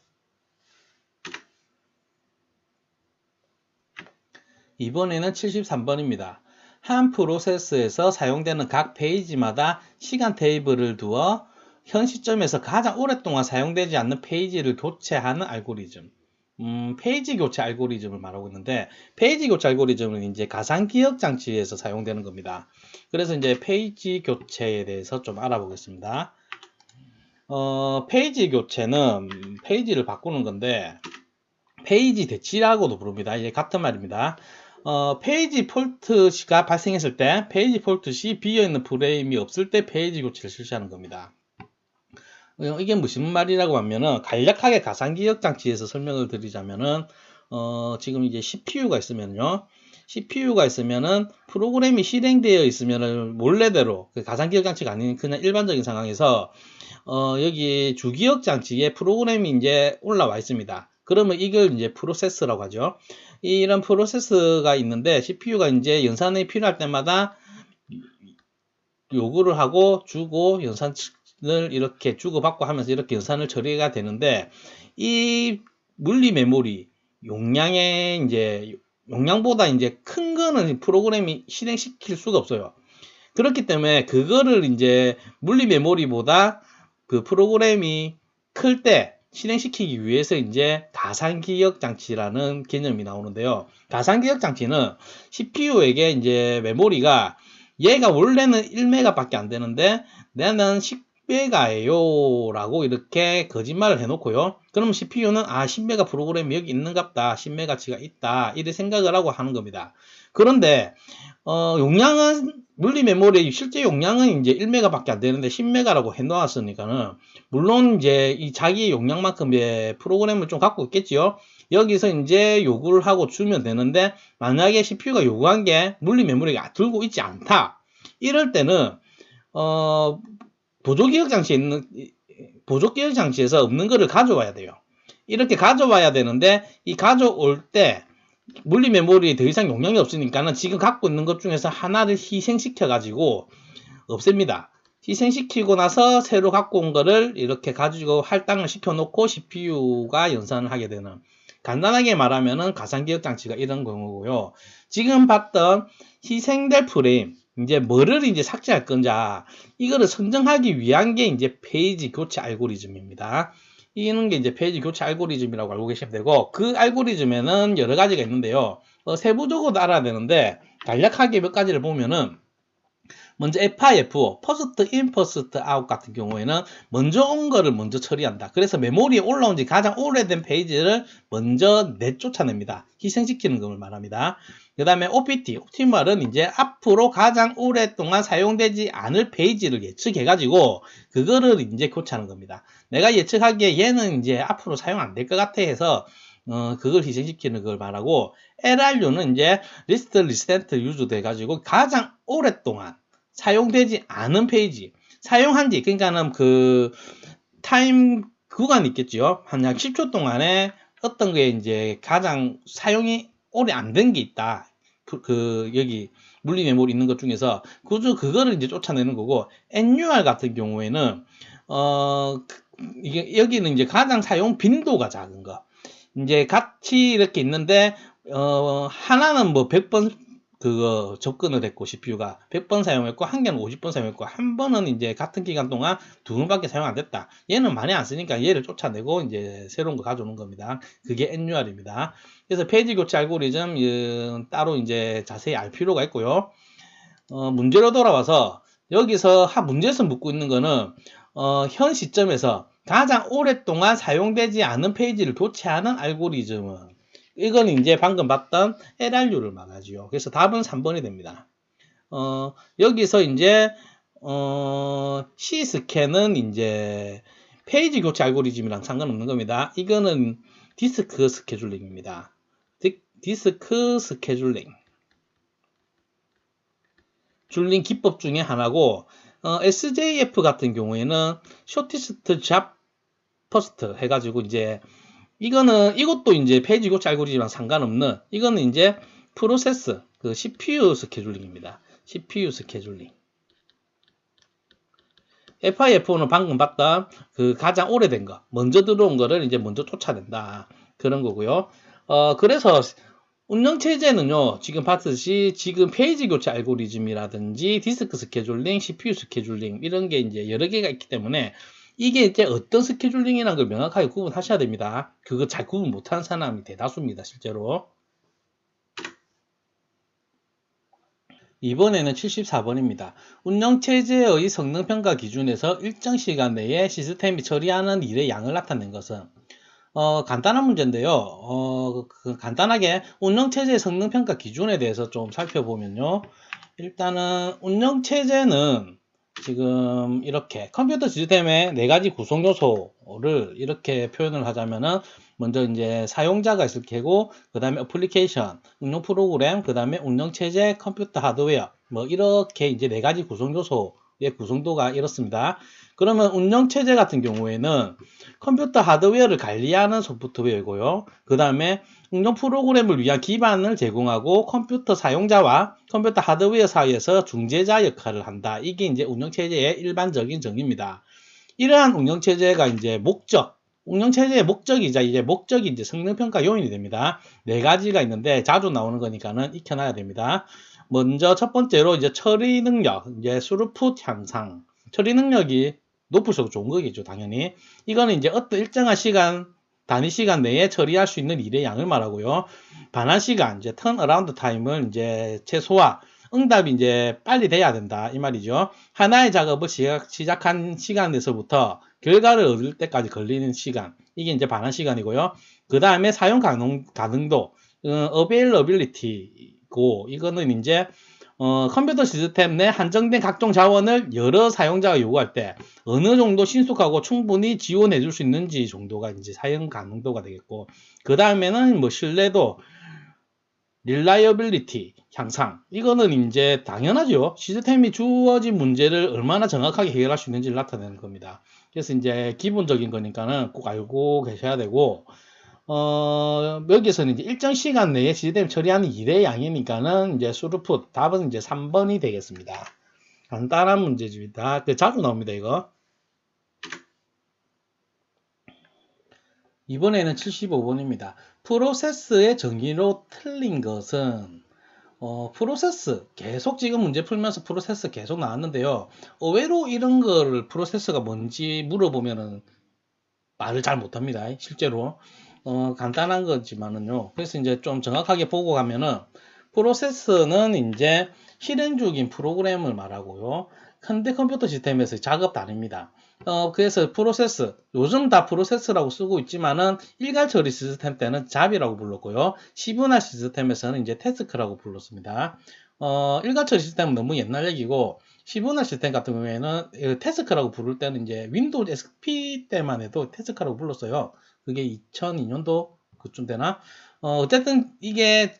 이번에는 73번입니다. 한 프로세스에서 사용되는 각 페이지마다 시간 테이블을 두어 현 시점에서 가장 오랫동안 사용되지 않는 페이지를 교체하는 알고리즘. 페이지 교체 알고리즘을 말하고 있는데, 페이지 교체 알고리즘은 이제 가상 기억 장치에서 사용되는 겁니다. 그래서 이제 페이지 교체에 대해서 좀 알아보겠습니다. 페이지 교체는 페이지를 바꾸는 건데, 페이지 대치라고도 부릅니다. 이게 같은 말입니다. 페이지 폴트가 발생했을 때 페이지 폴트 시 비어있는 프레임이 없을 때 페이지 교체를 실시하는 겁니다. 이게 무슨 말이라고 하면은 간략하게 가상기억 장치에서 설명을 드리자면은 지금 이제 CPU가 있으면요. CPU가 있으면은 프로그램이 실행되어 있으면은 원래대로 가상기억 장치가 아닌 그냥 일반적인 상황에서 여기 주기억 장치에 프로그램이 이제 올라와 있습니다. 그러면 이걸 이제 프로세스라고 하죠. 이런 프로세스가 있는데 CPU가 이제 연산이 필요할 때마다 요구를 하고 주고 연산을 이렇게 주고받고 하면서 이렇게 연산을 처리가 되는데 이 물리 메모리 용량의 이제 용량보다 이제 큰 거는 프로그램이 실행시킬 수가 없어요. 그렇기 때문에 그거를 이제 물리 메모리보다 그 프로그램이 클 때 실행시키기 위해서 이제 가상기억 장치라는 개념이 나오는데요. 가상기억 장치는 CPU에게 이제 메모리가 얘가 원래는 1메가 밖에 안 되는데 나는 10메가예요 라고 이렇게 거짓말을 해놓고요. 그럼 CPU는 10메가 프로그램이 여기 있는갑다. 10메가치가 있다. 이렇게 생각을 하고 하는 겁니다. 그런데 용량은 물리 메모리의 실제 용량은 이제 1메가밖에 안 되는데 10메가라고 해놓았으니까는 물론 이제 이 자기 용량만큼의 프로그램을 좀 갖고 있겠지요. 여기서 이제 요구를 하고 주면 되는데 만약에 CPU가 요구한 게 물리 메모리가 들고 있지 않다. 이럴 때는 보조기억 장치에서 없는 거를 가져와야 돼요. 이렇게 가져와야 되는데 이 가져올 때 물리 메모리에 더 이상 용량이 없으니까는 지금 갖고 있는 것 중에서 하나를 희생시켜 가지고 없앱니다. 희생시키고 나서 새로 갖고 온 거를 이렇게 가지고 할당을 시켜 놓고 CPU가 연산을 하게 되는, 간단하게 말하면은 가상기억 장치가 이런 경우고요. 지금 봤던 희생될 프레임, 이제 뭐를 이제 삭제할 건지 이거를 선정하기 위한 게 이제 페이지 교체 알고리즘입니다. 이는 게 이제 페이지 교체 알고리즘이라고 알고 계시면 되고, 그 알고리즘에는 여러 가지가 있는데요. 세부적으로 알아야 되는데 간략하게 몇 가지를 보면은, 먼저 FIFO, First In, First Out 같은 경우에는 먼저 온 거를 먼저 처리한다. 그래서 메모리에 올라온 지 가장 오래된 페이지를 먼저 내쫓아냅니다. 희생시키는 걸 말합니다. 그 다음에 OPT, 옵티멀은 이제 앞으로 가장 오랫동안 사용되지 않을 페이지를 예측해가지고 그거를 이제 교체하는 겁니다. 내가 예측하기에 얘는 이제 앞으로 사용 안 될 것 같아 해서 그걸 희생시키는 걸 말하고, LRU는 이제 리스트 리센트 유즈 돼가지고 가장 오랫동안 사용되지 않은 페이지, 사용한 지, 그러니까는 그 타임 구간이 있겠죠. 한 약 10초 동안에 어떤 게 이제 가장 사용이 오래 안 된 게 있다. 여기 물리 메모리 있는 것 중에서 그거를 이제 쫓아내는 거고, NUR 같은 경우에는 이게 여기는 이제 가장 사용 빈도가 작은 거. 이제 같이 이렇게 있는데 하나는 뭐 100번 그거 접근을 했고, CPU가 100번 사용했고, 한 개는 50번 사용했고, 한 번은 이제 같은 기간 동안 2번밖에 사용 안 됐다. 얘는 많이 안 쓰니까 얘를 쫓아내고 이제 새로운 거 가져오는 겁니다. 그게 NUR입니다. 그래서 페이지 교체 알고리즘 따로 이제 자세히 알 필요가 있고요. 문제로 돌아와서 여기서 문제에서 묻고 있는 거는 현 시점에서 가장 오랫동안 사용되지 않은 페이지를 교체하는 알고리즘은, 이건 이제 방금 봤던 LRU를 말하지요. 그래서 답은 3번이 됩니다. 여기서 이제 C스캔은 이제 페이지 교체 알고리즘이랑 상관없는 겁니다. 이거는 디스크 스케줄링입니다. 디스크 스케줄링 줄링 기법 중에 하나고, SJF 같은 경우에는 쇼티스트 잡 퍼스트 해가지고 이제 이것도 이제 페이지 교체 알고리즘이랑 상관없는, 이거는 이제 프로세스 그 CPU 스케줄링입니다. CPU 스케줄링. FIFO는 방금 봤던 그 가장 오래된 거, 먼저 들어온 거를 이제 먼저 쫓아낸다. 그런 거고요. 그래서 운영체제는요, 지금 봤듯이 지금 페이지 교체 알고리즘이라든지 디스크 스케줄링, CPU 스케줄링 이런 게 이제 여러 개가 있기 때문에 이게 이제 어떤 스케줄링이라는 걸 명확하게 구분하셔야 됩니다. 그거 잘 구분 못하는 사람이 대다수입니다, 실제로. 이번에는 74번입니다. 운영체제의 성능평가 기준에서 일정 시간 내에 시스템이 처리하는 일의 양을 나타낸 것은, 간단한 문제인데요. 간단하게 운영체제 성능평가 기준에 대해서 좀 살펴보면요. 일단은 운영체제는 지금 이렇게 컴퓨터 시스템의 4가지 구성 요소를 이렇게 표현을 하자면은, 먼저 이제 사용자가 있을 테고, 그 다음에 어플리케이션, 응용 프로그램, 그 다음에 운영체제, 컴퓨터 하드웨어, 뭐 이렇게 이제 4가지 구성 요소의 구성도가 이렇습니다. 그러면 운영체제 같은 경우에는 컴퓨터 하드웨어를 관리하는 소프트웨어이고요. 그 다음에 응용 프로그램을 위한 기반을 제공하고 컴퓨터 사용자와 컴퓨터 하드웨어 사이에서 중재자 역할을 한다. 이게 이제 운영체제의 일반적인 정의입니다. 이러한 운영체제가 이제 운영체제의 목적이자 목적이 이제 성능평가 요인이 됩니다. 4가지가 있는데 자주 나오는 거니까는 익혀놔야 됩니다. 먼저 첫 번째로 이제 처리 능력, 이제 스루풋 향상. 처리 능력이 높으셔도 좋은 거겠죠, 당연히. 이거는 이제 어떤 일정한 단위 시간 내에 처리할 수 있는 일의 양을 말하고요. 반환 시간, 이제 턴어라운드 타임을 이제 최소화, 응답이 이제 빨리 돼야 된다, 이 말이죠. 하나의 작업을 시작한 시간에서부터 결과를 얻을 때까지 걸리는 시간, 이게 이제 반환 시간이고요. 그 다음에 사용 가능도, availability고, 이거는 이제 컴퓨터 시스템 내 한정된 각종 자원을 여러 사용자가 요구할 때 어느 정도 신속하고 충분히 지원해 줄 수 있는지 정도가 이제 사용 가능도가 되겠고, 그 다음에는 뭐 신뢰도, reliability 향상. 이거는 이제 당연하죠. 시스템이 주어진 문제를 얼마나 정확하게 해결할 수 있는지를 나타내는 겁니다. 그래서 이제 기본적인 거니까는 꼭 알고 계셔야 되고, 여기서는 이제 일정 시간 내에 시스템 처리하는 일의 양이니까는 이제 수루풋, 답은 이제 3번이 되겠습니다. 간단한 문제집니다. 자주 나옵니다, 이거. 이번에는 75번입니다. 프로세스의 정의로 틀린 것은, 프로세스, 계속 지금 문제 풀면서 프로세스 계속 나왔는데요. 의외로 이런 거를 프로세스가 뭔지 물어보면은 말을 잘 못합니다. 실제로. 간단한 거지만은요. 그래서 이제 좀 정확하게 보고 가면은, 프로세스는 이제 실행 중인 프로그램을 말하고요. 현대 컴퓨터 시스템에서의 작업도 아닙니다. 그래서 프로세스, 요즘 다 프로세스라고 쓰고 있지만은 일괄 처리 시스템 때는 잡이라고 불렀고요. 시분화 시스템에서는 이제 태스크라고 불렀습니다. 일괄 처리 시스템은 너무 옛날 얘기고, 시분화 시스템 같은 경우에는 태스크라고 부를 때는 이제 윈도우 XP 때만 해도 태스크라고 불렀어요. 그게 2002년도 그쯤 되나? 어쨌든 이게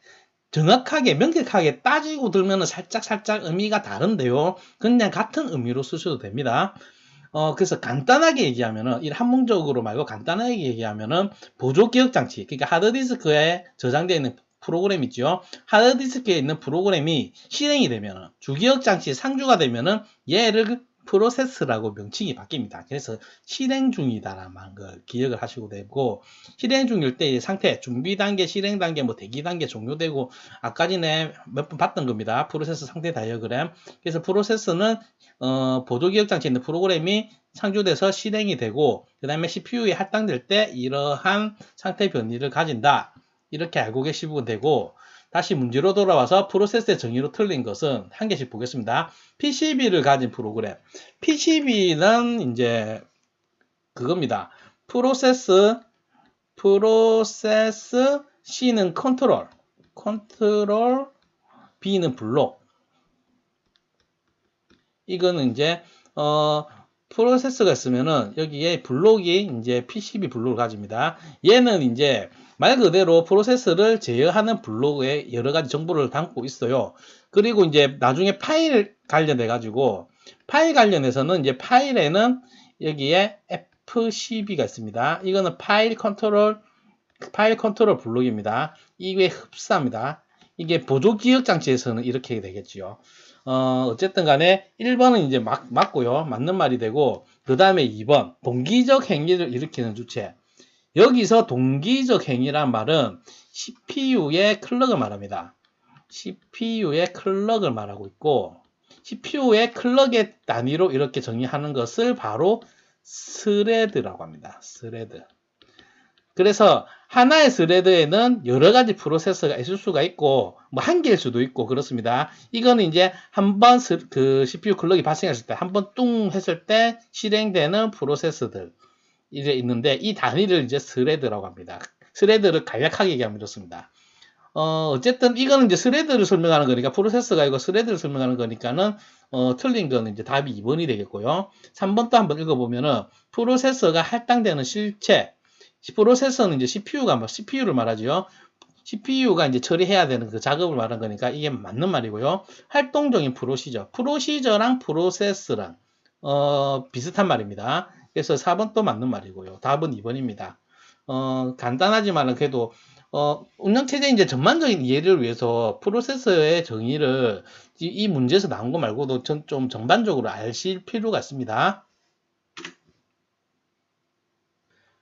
정확하게 명확하게 따지고 들면은 살짝 의미가 다른데요. 그냥 같은 의미로 쓰셔도 됩니다. 그래서 간단하게 얘기하면은, 이 한문적으로 말고 간단하게 얘기하면은, 보조 기억 장치, 그러니까 하드디스크에 저장되어 있는 프로그램 있죠. 하드디스크에 있는 프로그램이 실행이 되면은, 주기억 장치 상주가 되면은, 얘를 프로세스라고 명칭이 바뀝니다. 그래서 실행 중이다라는 걸 기억을 하시고 되고, 실행 중일 때의 상태, 준비 단계, 실행 단계, 뭐 대기 단계 종료되고, 아까 전에 몇 번 봤던 겁니다. 프로세스 상태 다이어그램. 그래서 프로세스는 보조기억장치에 있는 프로그램이 창조돼서 실행이 되고, 그 다음에 CPU에 할당될 때 이러한 상태 변이를 가진다. 이렇게 알고 계시면 되고, 다시 문제로 돌아와서 프로세스의 정의로 틀린 것은 한 개씩 보겠습니다. PCB를 가진 프로그램. PCB는 이제 그겁니다. 프로세스 C는 컨트롤, B는 블록. 이거는 이제 프로세스가 있으면은 여기에 블록이 이제 PCB 블록을 가집니다. 얘는 이제 말 그대로 프로세스를 제어하는 블록에 여러 가지 정보를 담고 있어요. 그리고 이제 나중에 파일 관련돼 가지고, 파일 관련해서는 이제 파일에는 여기에 FCB가 있습니다. 이거는 파일 컨트롤 블록입니다. 이게 흡사합니다. 이게 보조 기억 장치에서는 이렇게 되겠지요. 어쨌든 간에 1번은 이제 맞고요. 맞는 말이 되고, 그 다음에 2번, 동기적 행위를 일으키는 주체. 여기서 동기적 행위란 말은 CPU의 클럭을 말합니다. CPU의 클럭을 말하고 있고, CPU의 클럭의 단위로 이렇게 정의하는 것을 바로 스레드라고 합니다. 스레드. 그래서 하나의 스레드에는 여러 가지 프로세서가 있을 수가 있고, 뭐 한 개일 수도 있고 그렇습니다. 이거는 이제 한번 그 CPU 클럭이 발생했을 때, 한번 뚱 했을 때 실행되는 프로세서들 이제 있는데, 이 단위를 이제 스레드라고 합니다. 스레드를 간략하게 얘기하면 좋습니다. 어쨌든 이거는 이제 스레드를 설명하는 거니까, 프로세서가 아니고 스레드를 설명하는 거니까는 틀린 거는 이제 답이 2번이 되겠고요. 3번 또 한번 읽어보면은, 프로세서가 할당되는 실체. 프로세서는 이제 CPU를 말하죠. CPU가 이제 처리해야 되는 그 작업을 말하는 거니까 이게 맞는 말이고요. 활동적인 프로시저랑 프로세스랑 비슷한 말입니다. 그래서 4번 또 맞는 말이고요. 답은 2번입니다. 간단하지만은 그래도 운영체제 이제 전반적인 이해를 위해서 프로세서의 정의를 이 문제에서 나온 거 말고도 좀 전반적으로 아실 필요가 있습니다.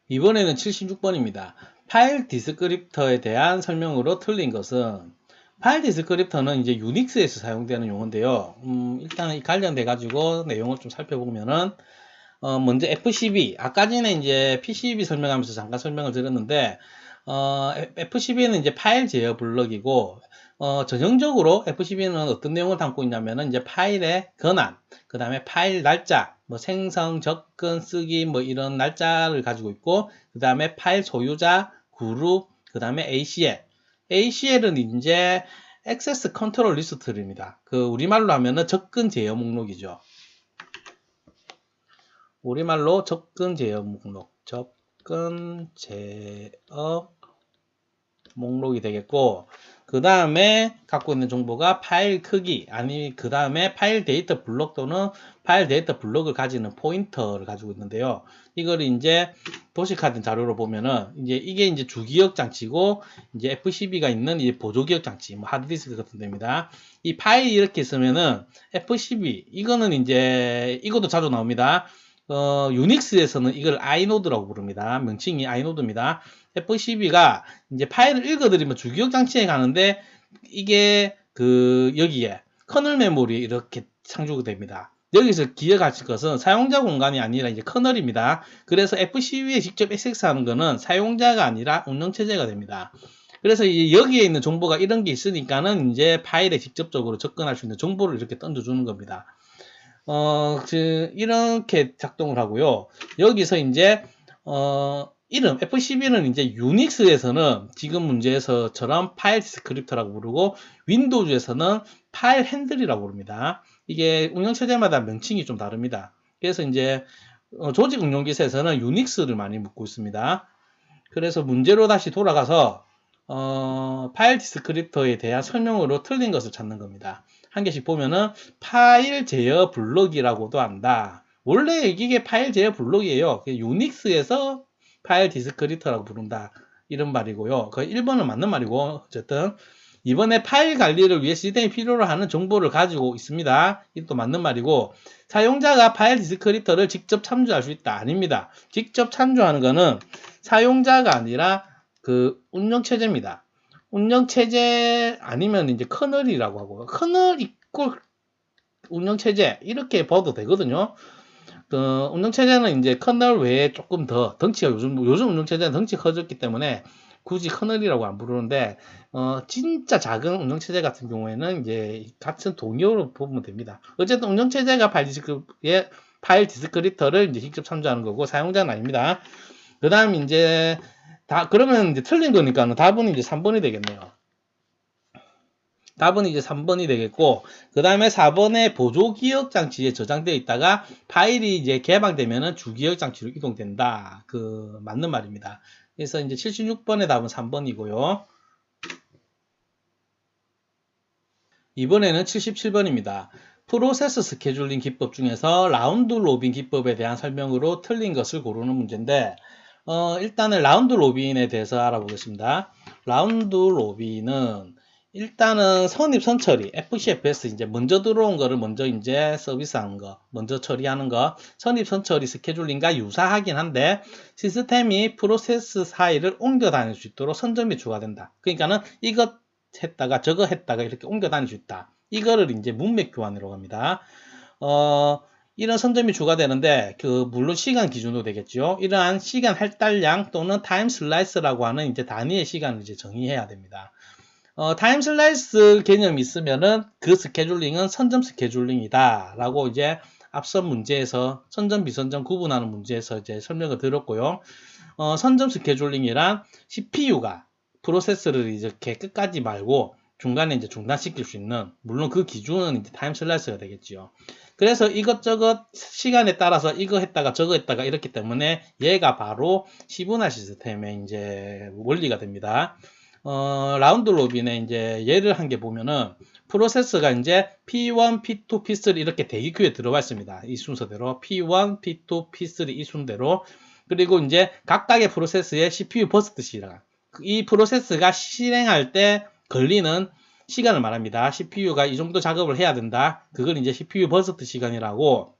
이번에는 76번입니다. 파일 디스크립터에 대한 설명으로 틀린 것은, 파일 디스크립터는 이제 유닉스에서 사용되는 용어인데요. 일단 관련돼 가지고 내용을 좀 살펴보면은, 먼저 FCB, 아까 전에 이제 PCB 설명하면서 잠깐 설명을 드렸는데, FCB는 이제 파일 제어 블럭이고, 전형적으로 FCB는 어떤 내용을 담고 있냐면은 이제 파일의 권한, 그 다음에 파일 날짜, 뭐 생성, 접근, 쓰기, 뭐 이런 날짜를 가지고 있고, 그 다음에 파일 소유자, 그룹, 그 다음에 ACL. ACL은 이제 액세스 컨트롤 리스트입니다. 그 우리말로 하면은 접근 제어 목록이죠. 우리말로 접근 제어 목록, 접근 제어 목록이 되겠고, 그 다음에 갖고 있는 정보가 파일 크기, 아니 그 다음에 파일 데이터 블록 또는 파일 데이터 블록을 가지는 포인터를 가지고 있는데요. 이걸 이제 도식화된 자료로 보면은 이게 이제 주기억 장치고, 이제 F12가 있는 이 보조기억 장치, 뭐 하드디스크 같은 데입니다. 이 파일이 이렇게 있으면은 F12 이거는 이제 이것도 자주 나옵니다. 유닉스에서는 이걸 아이노드라고 부릅니다. 명칭이 아이노드입니다. F12가 이제 파일을 읽어드리면 주기억 장치에 가는데, 이게 여기에 커널 메모리 이렇게 상주가 됩니다. 여기서 기억하실 것은 사용자 공간이 아니라 이제 커널입니다. 그래서 F12에 직접 액세스하는 거는 사용자가 아니라 운영체제가 됩니다. 그래서 여기에 있는 정보가 이런 게 있으니까는 이제 파일에 직접적으로 접근할 수 있는 정보를 이렇게 던져주는 겁니다. 이렇게 작동을 하고요. 여기서 이제, 이름, F12는 이제 유닉스에서는 지금 문제에서처럼 파일 디스크립터라고 부르고, 윈도우즈에서는 파일 핸들이라고 부릅니다. 이게 운영체제마다 명칭이 좀 다릅니다. 그래서 이제, 조직 운영기사에서는 유닉스를 많이 묻고 있습니다. 그래서 문제로 다시 돌아가서, 파일 디스크립터에 대한 설명으로 틀린 것을 찾는 겁니다. 한 개씩 보면은 파일 제어 블록이라고도 한다. 원래 이게 파일 제어 블록이에요. 유닉스에서 파일 디스크립터라고 부른다. 이런 말이고요. 그 1번은 맞는 말이고, 어쨌든 이번에 파일 관리를 위해 시스템이 필요로 하는 정보를 가지고 있습니다. 이것도 맞는 말이고, 사용자가 파일 디스크립터를 직접 참조할 수 있다. 아닙니다. 직접 참조하는 거는 사용자가 아니라 운영체제입니다. 운영체제 아니면 이제 커널이라고 하고, 커널 이꼴 운영체제 이렇게 봐도 되거든요. 운영체제는 이제 커널 외에 조금 더 덩치가 요즘 운영체제는 덩치가 커졌기 때문에 굳이 커널이라고 안 부르는데, 진짜 작은 운영체제 같은 경우에는 이제 같은 동의어로 보면 됩니다. 어쨌든 운영체제가 파일 디스크립터를 이제 직접 참조하는 거고, 사용자는 아닙니다. 그 다음 이제 그러면 이제 틀린 거니까 답은 이제 3번이 되겠네요. 답은 이제 3번이 되겠고, 그 다음에 4번에 보조기억 장치에 저장되어 있다가 파일이 이제 개방되면은 주기억 장치로 이동된다. 맞는 말입니다. 그래서 이제 76번의 답은 3번이고요. 이번에는 77번입니다. 프로세스 스케줄링 기법 중에서 라운드 로빈 기법에 대한 설명으로 틀린 것을 고르는 문제인데, 일단은 라운드 로빈에 대해서 알아보겠습니다. 라운드 로빈은 일단은 선입 선처리, FCFS 이제 먼저 들어온 거를 먼저 이제 서비스하는 거, 먼저 처리하는 거, 선입 선처리 스케줄링과 유사하긴 한데, 시스템이 프로세스 파일을 옮겨 다닐 수 있도록 선점이 추가된다. 그러니까는 이것 했다가 저거 했다가 이렇게 옮겨 다닐 수 있다. 이거를 이제 문맥 교환이라고 합니다. 이런 선점이 추가되는데, 물론 시간 기준으로 되겠죠. 이러한 시간 할당량 또는 타임 슬라이스라고 하는 이제 단위의 시간을 이제 정의해야 됩니다. 타임 슬라이스 개념이 있으면은 그 스케줄링은 선점 스케줄링이다 라고 이제 앞선 문제에서 선점 비선점 구분하는 문제에서 이제 설명을 드렸고요. 선점 스케줄링이란 CPU가 프로세스를 이렇게 끝까지 말고 중간에 이제 중단시킬 수 있는, 물론 그 기준은 이제 타임 슬라이스가 되겠죠. 그래서 이것저것 시간에 따라서 이거 했다가 저거 했다가 이렇기 때문에 얘가 바로 시분할 시스템의 이제 원리가 됩니다. 라운드 로빈에 이제 예를 한 개 보면은 프로세스가 이제 P1, P2, P3 이렇게 대기큐에 들어가 있습니다. 이 순서대로 P1, P2, P3 이 순대로. 그리고 이제 각각의 프로세스의 CPU 버스트 시간, 이 프로세스가 실행할 때 걸리는 시간을 말합니다. CPU가 이 정도 작업을 해야 된다. 그걸 이제 CPU 버스트 시간이라고.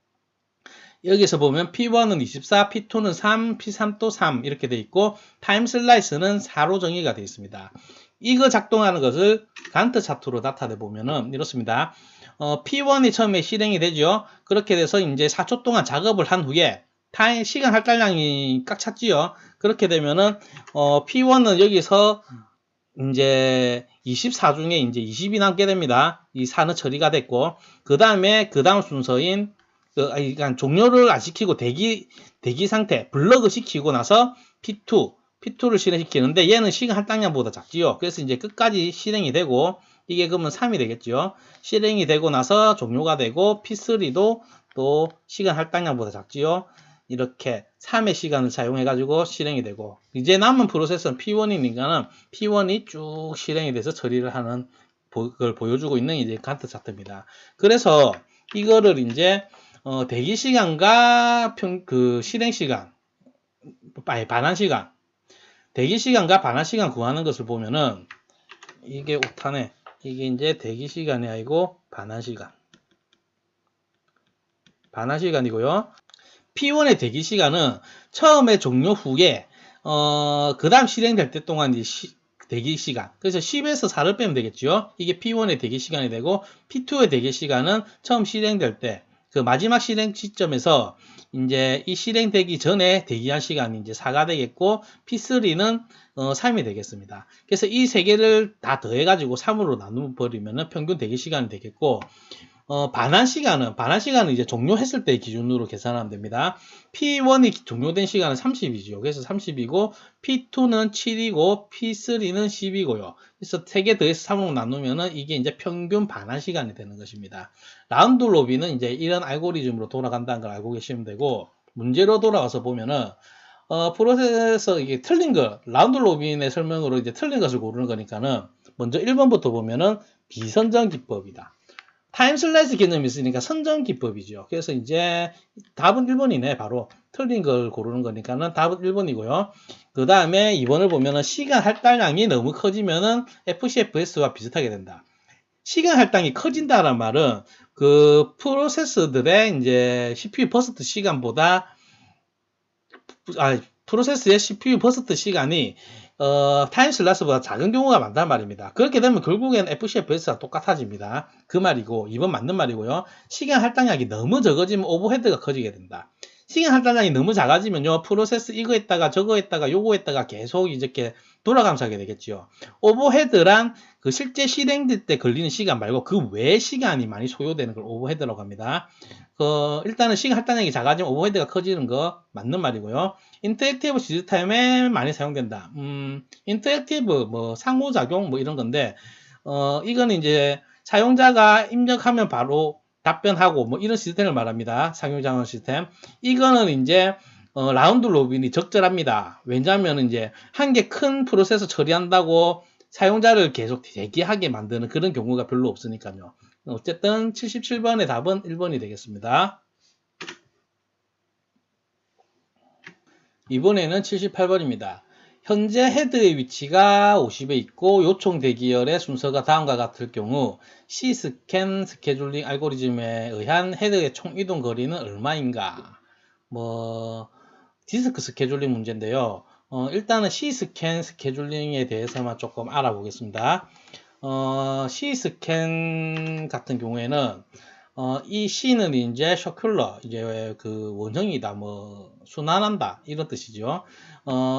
여기서 보면 P1은 24, P2는 3, P3도 3 이렇게 돼 있고, 타임 슬라이스는 4로 정의가 되어 있습니다. 이거 작동하는 것을 간트 차트로 나타내 보면은 이렇습니다. P1이 처음에 실행이 되죠. 그렇게 돼서 이제 4초 동안 작업을 한 후에 시간 할당량이 꽉 찼지요. 그렇게 되면은 P1은 여기서 이제 24 중에 이제 20이 남게 됩니다. 이 4는 처리가 됐고, 그 다음에 그 다음 순서인 그러니까 종료를 안 시키고 대기 상태, 블럭을 시키고 나서 P2를 실행시키는데 얘는 시간 할당량보다 작지요. 그래서 이제 끝까지 실행이 되고, 이게 그러면 3이 되겠죠. 실행이 되고 나서 종료가 되고 P3도 또 시간 할당량보다 작지요. 이렇게 3의 시간을 사용해 가지고 실행이 되고 이제 남은 프로세서는 P1이니까는 P1이 쭉 실행이 돼서 처리를 하는 걸 보여주고 있는 이제 간트 차트입니다. 그래서 이거를 이제 대기 시간과 실행 시간, 아니 반환 시간, 대기 시간과 반환 시간 구하는 것을 보면은 이게 오타네. 이게 이제 대기 시간이 아니고 반환 시간. 반환 시간이고요. P1의 대기 시간은 처음에 종료 후에 그 다음 실행될 때 동안 이제 대기 시간. 그래서 10에서 4를 빼면 되겠죠. 이게 P1의 대기 시간이 되고 P2의 대기 시간은 처음 실행될 때 그 마지막 실행 시점에서 이제 이 실행되기 전에 대기한 시간이 이제 4가 되겠고 P3는 3이 되겠습니다. 그래서 이 세 개를 다 더해가지고 3으로 나누어 버리면 평균 대기 시간이 되겠고 반환 시간은 이제 종료했을 때 기준으로 계산하면 됩니다. P1이 종료된 시간은 30이죠. 그래서 30이고, P2는 7이고, P3는 10이고요. 그래서 3개 더해서 3으로 나누면은 이게 이제 평균 반환 시간이 되는 것입니다. 라운드 로빈은 이제 이런 알고리즘으로 돌아간다는 걸 알고 계시면 되고, 문제로 돌아가서 보면은, 프로세서 이게 틀린 거, 라운드 로빈의 설명으로 이제 틀린 것을 고르는 거니까는, 먼저 1번부터 보면은 비선정 기법이다. 타임슬라이스 개념이 있으니까 선정 기법이죠. 그래서 이제 답은 1번이네. 바로 틀린 걸 고르는 거니까는 답은 1번이고요. 그 다음에 2번을 보면은 시간 할당량이 너무 커지면은 FCFS와 비슷하게 된다. 시간 할당이 커진다는 말은 그 프로세서들의 이제 CPU 버스트 시간보다 프로세스의 CPU 버스트 시간이 타임 슬라스보다 작은 경우가 많단 말입니다. 그렇게 되면 결국엔 FCFS가 똑같아집니다. 그 말이고 2번 맞는 말이고요. 시간 할당량이 너무 적어지면 오버헤드가 커지게 된다. 시간 할당량이 너무 작아지면요. 프로세스 이거 했다가 저거 했다가 요거 했다가 계속 이렇게 돌아가면서 하게 되겠죠. 오버헤드란 그 실제 실행될 때 걸리는 시간 말고 그 외의 시간이 많이 소요되는 걸 오버헤드라고 합니다. 일단은 시간 할당량이 작아지면 오버헤드가 커지는 거 맞는 말이고요. 인터랙티브 시스템에 많이 사용된다. 인터랙티브 뭐 상호작용 뭐 이런 건데 이거는 이제 사용자가 입력하면 바로 답변하고 뭐 이런 시스템을 말합니다. 상호작용 시스템. 이거는 이제 라운드 로빈이 적절합니다. 왜냐하면 이제 한 개 큰 프로세서 처리한다고 사용자를 계속 대기하게 만드는 그런 경우가 별로 없으니까요. 어쨌든 77번의 답은 1번이 되겠습니다. 이번에는 78번입니다. 현재 헤드의 위치가 50에 있고 요청 대기열의 순서가 다음과 같을 경우 C스캔 스케줄링 알고리즘에 의한 헤드의 총 이동 거리는 얼마인가? 디스크 스케줄링 문제인데요. 일단은 C스캔 스케줄링에 대해서만 조금 알아보겠습니다. C스캔 같은 경우에는 이 C는 이제 셔큘러, 이제 그 원형이다, 뭐 순환한다 이런 뜻이죠.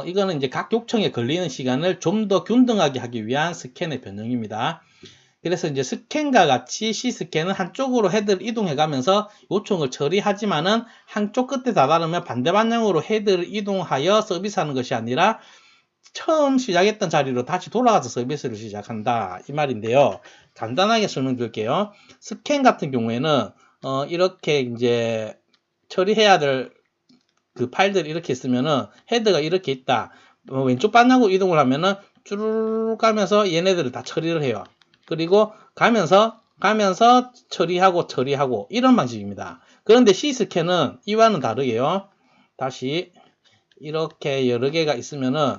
이거는 이제 각 요청에 걸리는 시간을 좀 더 균등하게 하기 위한 스캔의 변형입니다. 그래서 이제 스캔과 같이 C스캔은 한쪽으로 헤드를 이동해 가면서 요청을 처리하지만은 한쪽 끝에 다다르면 반대 방향으로 헤드를 이동하여 서비스하는 것이 아니라 처음 시작했던 자리로 다시 돌아가서 서비스를 시작한다 이 말인데요. 간단하게 설명드릴게요. 스캔 같은 경우에는 이렇게 이제 처리해야 될 그 파일들이 이렇게 있으면은 헤드가 이렇게 있다. 왼쪽 방향으로 이동을 하면은 쭈르륵 가면서 얘네들을 다 처리를 해요. 그리고 가면서 처리하고 이런 방식입니다. 그런데 C스캔은 이와는 다르게요. 다시 이렇게 여러 개가 있으면은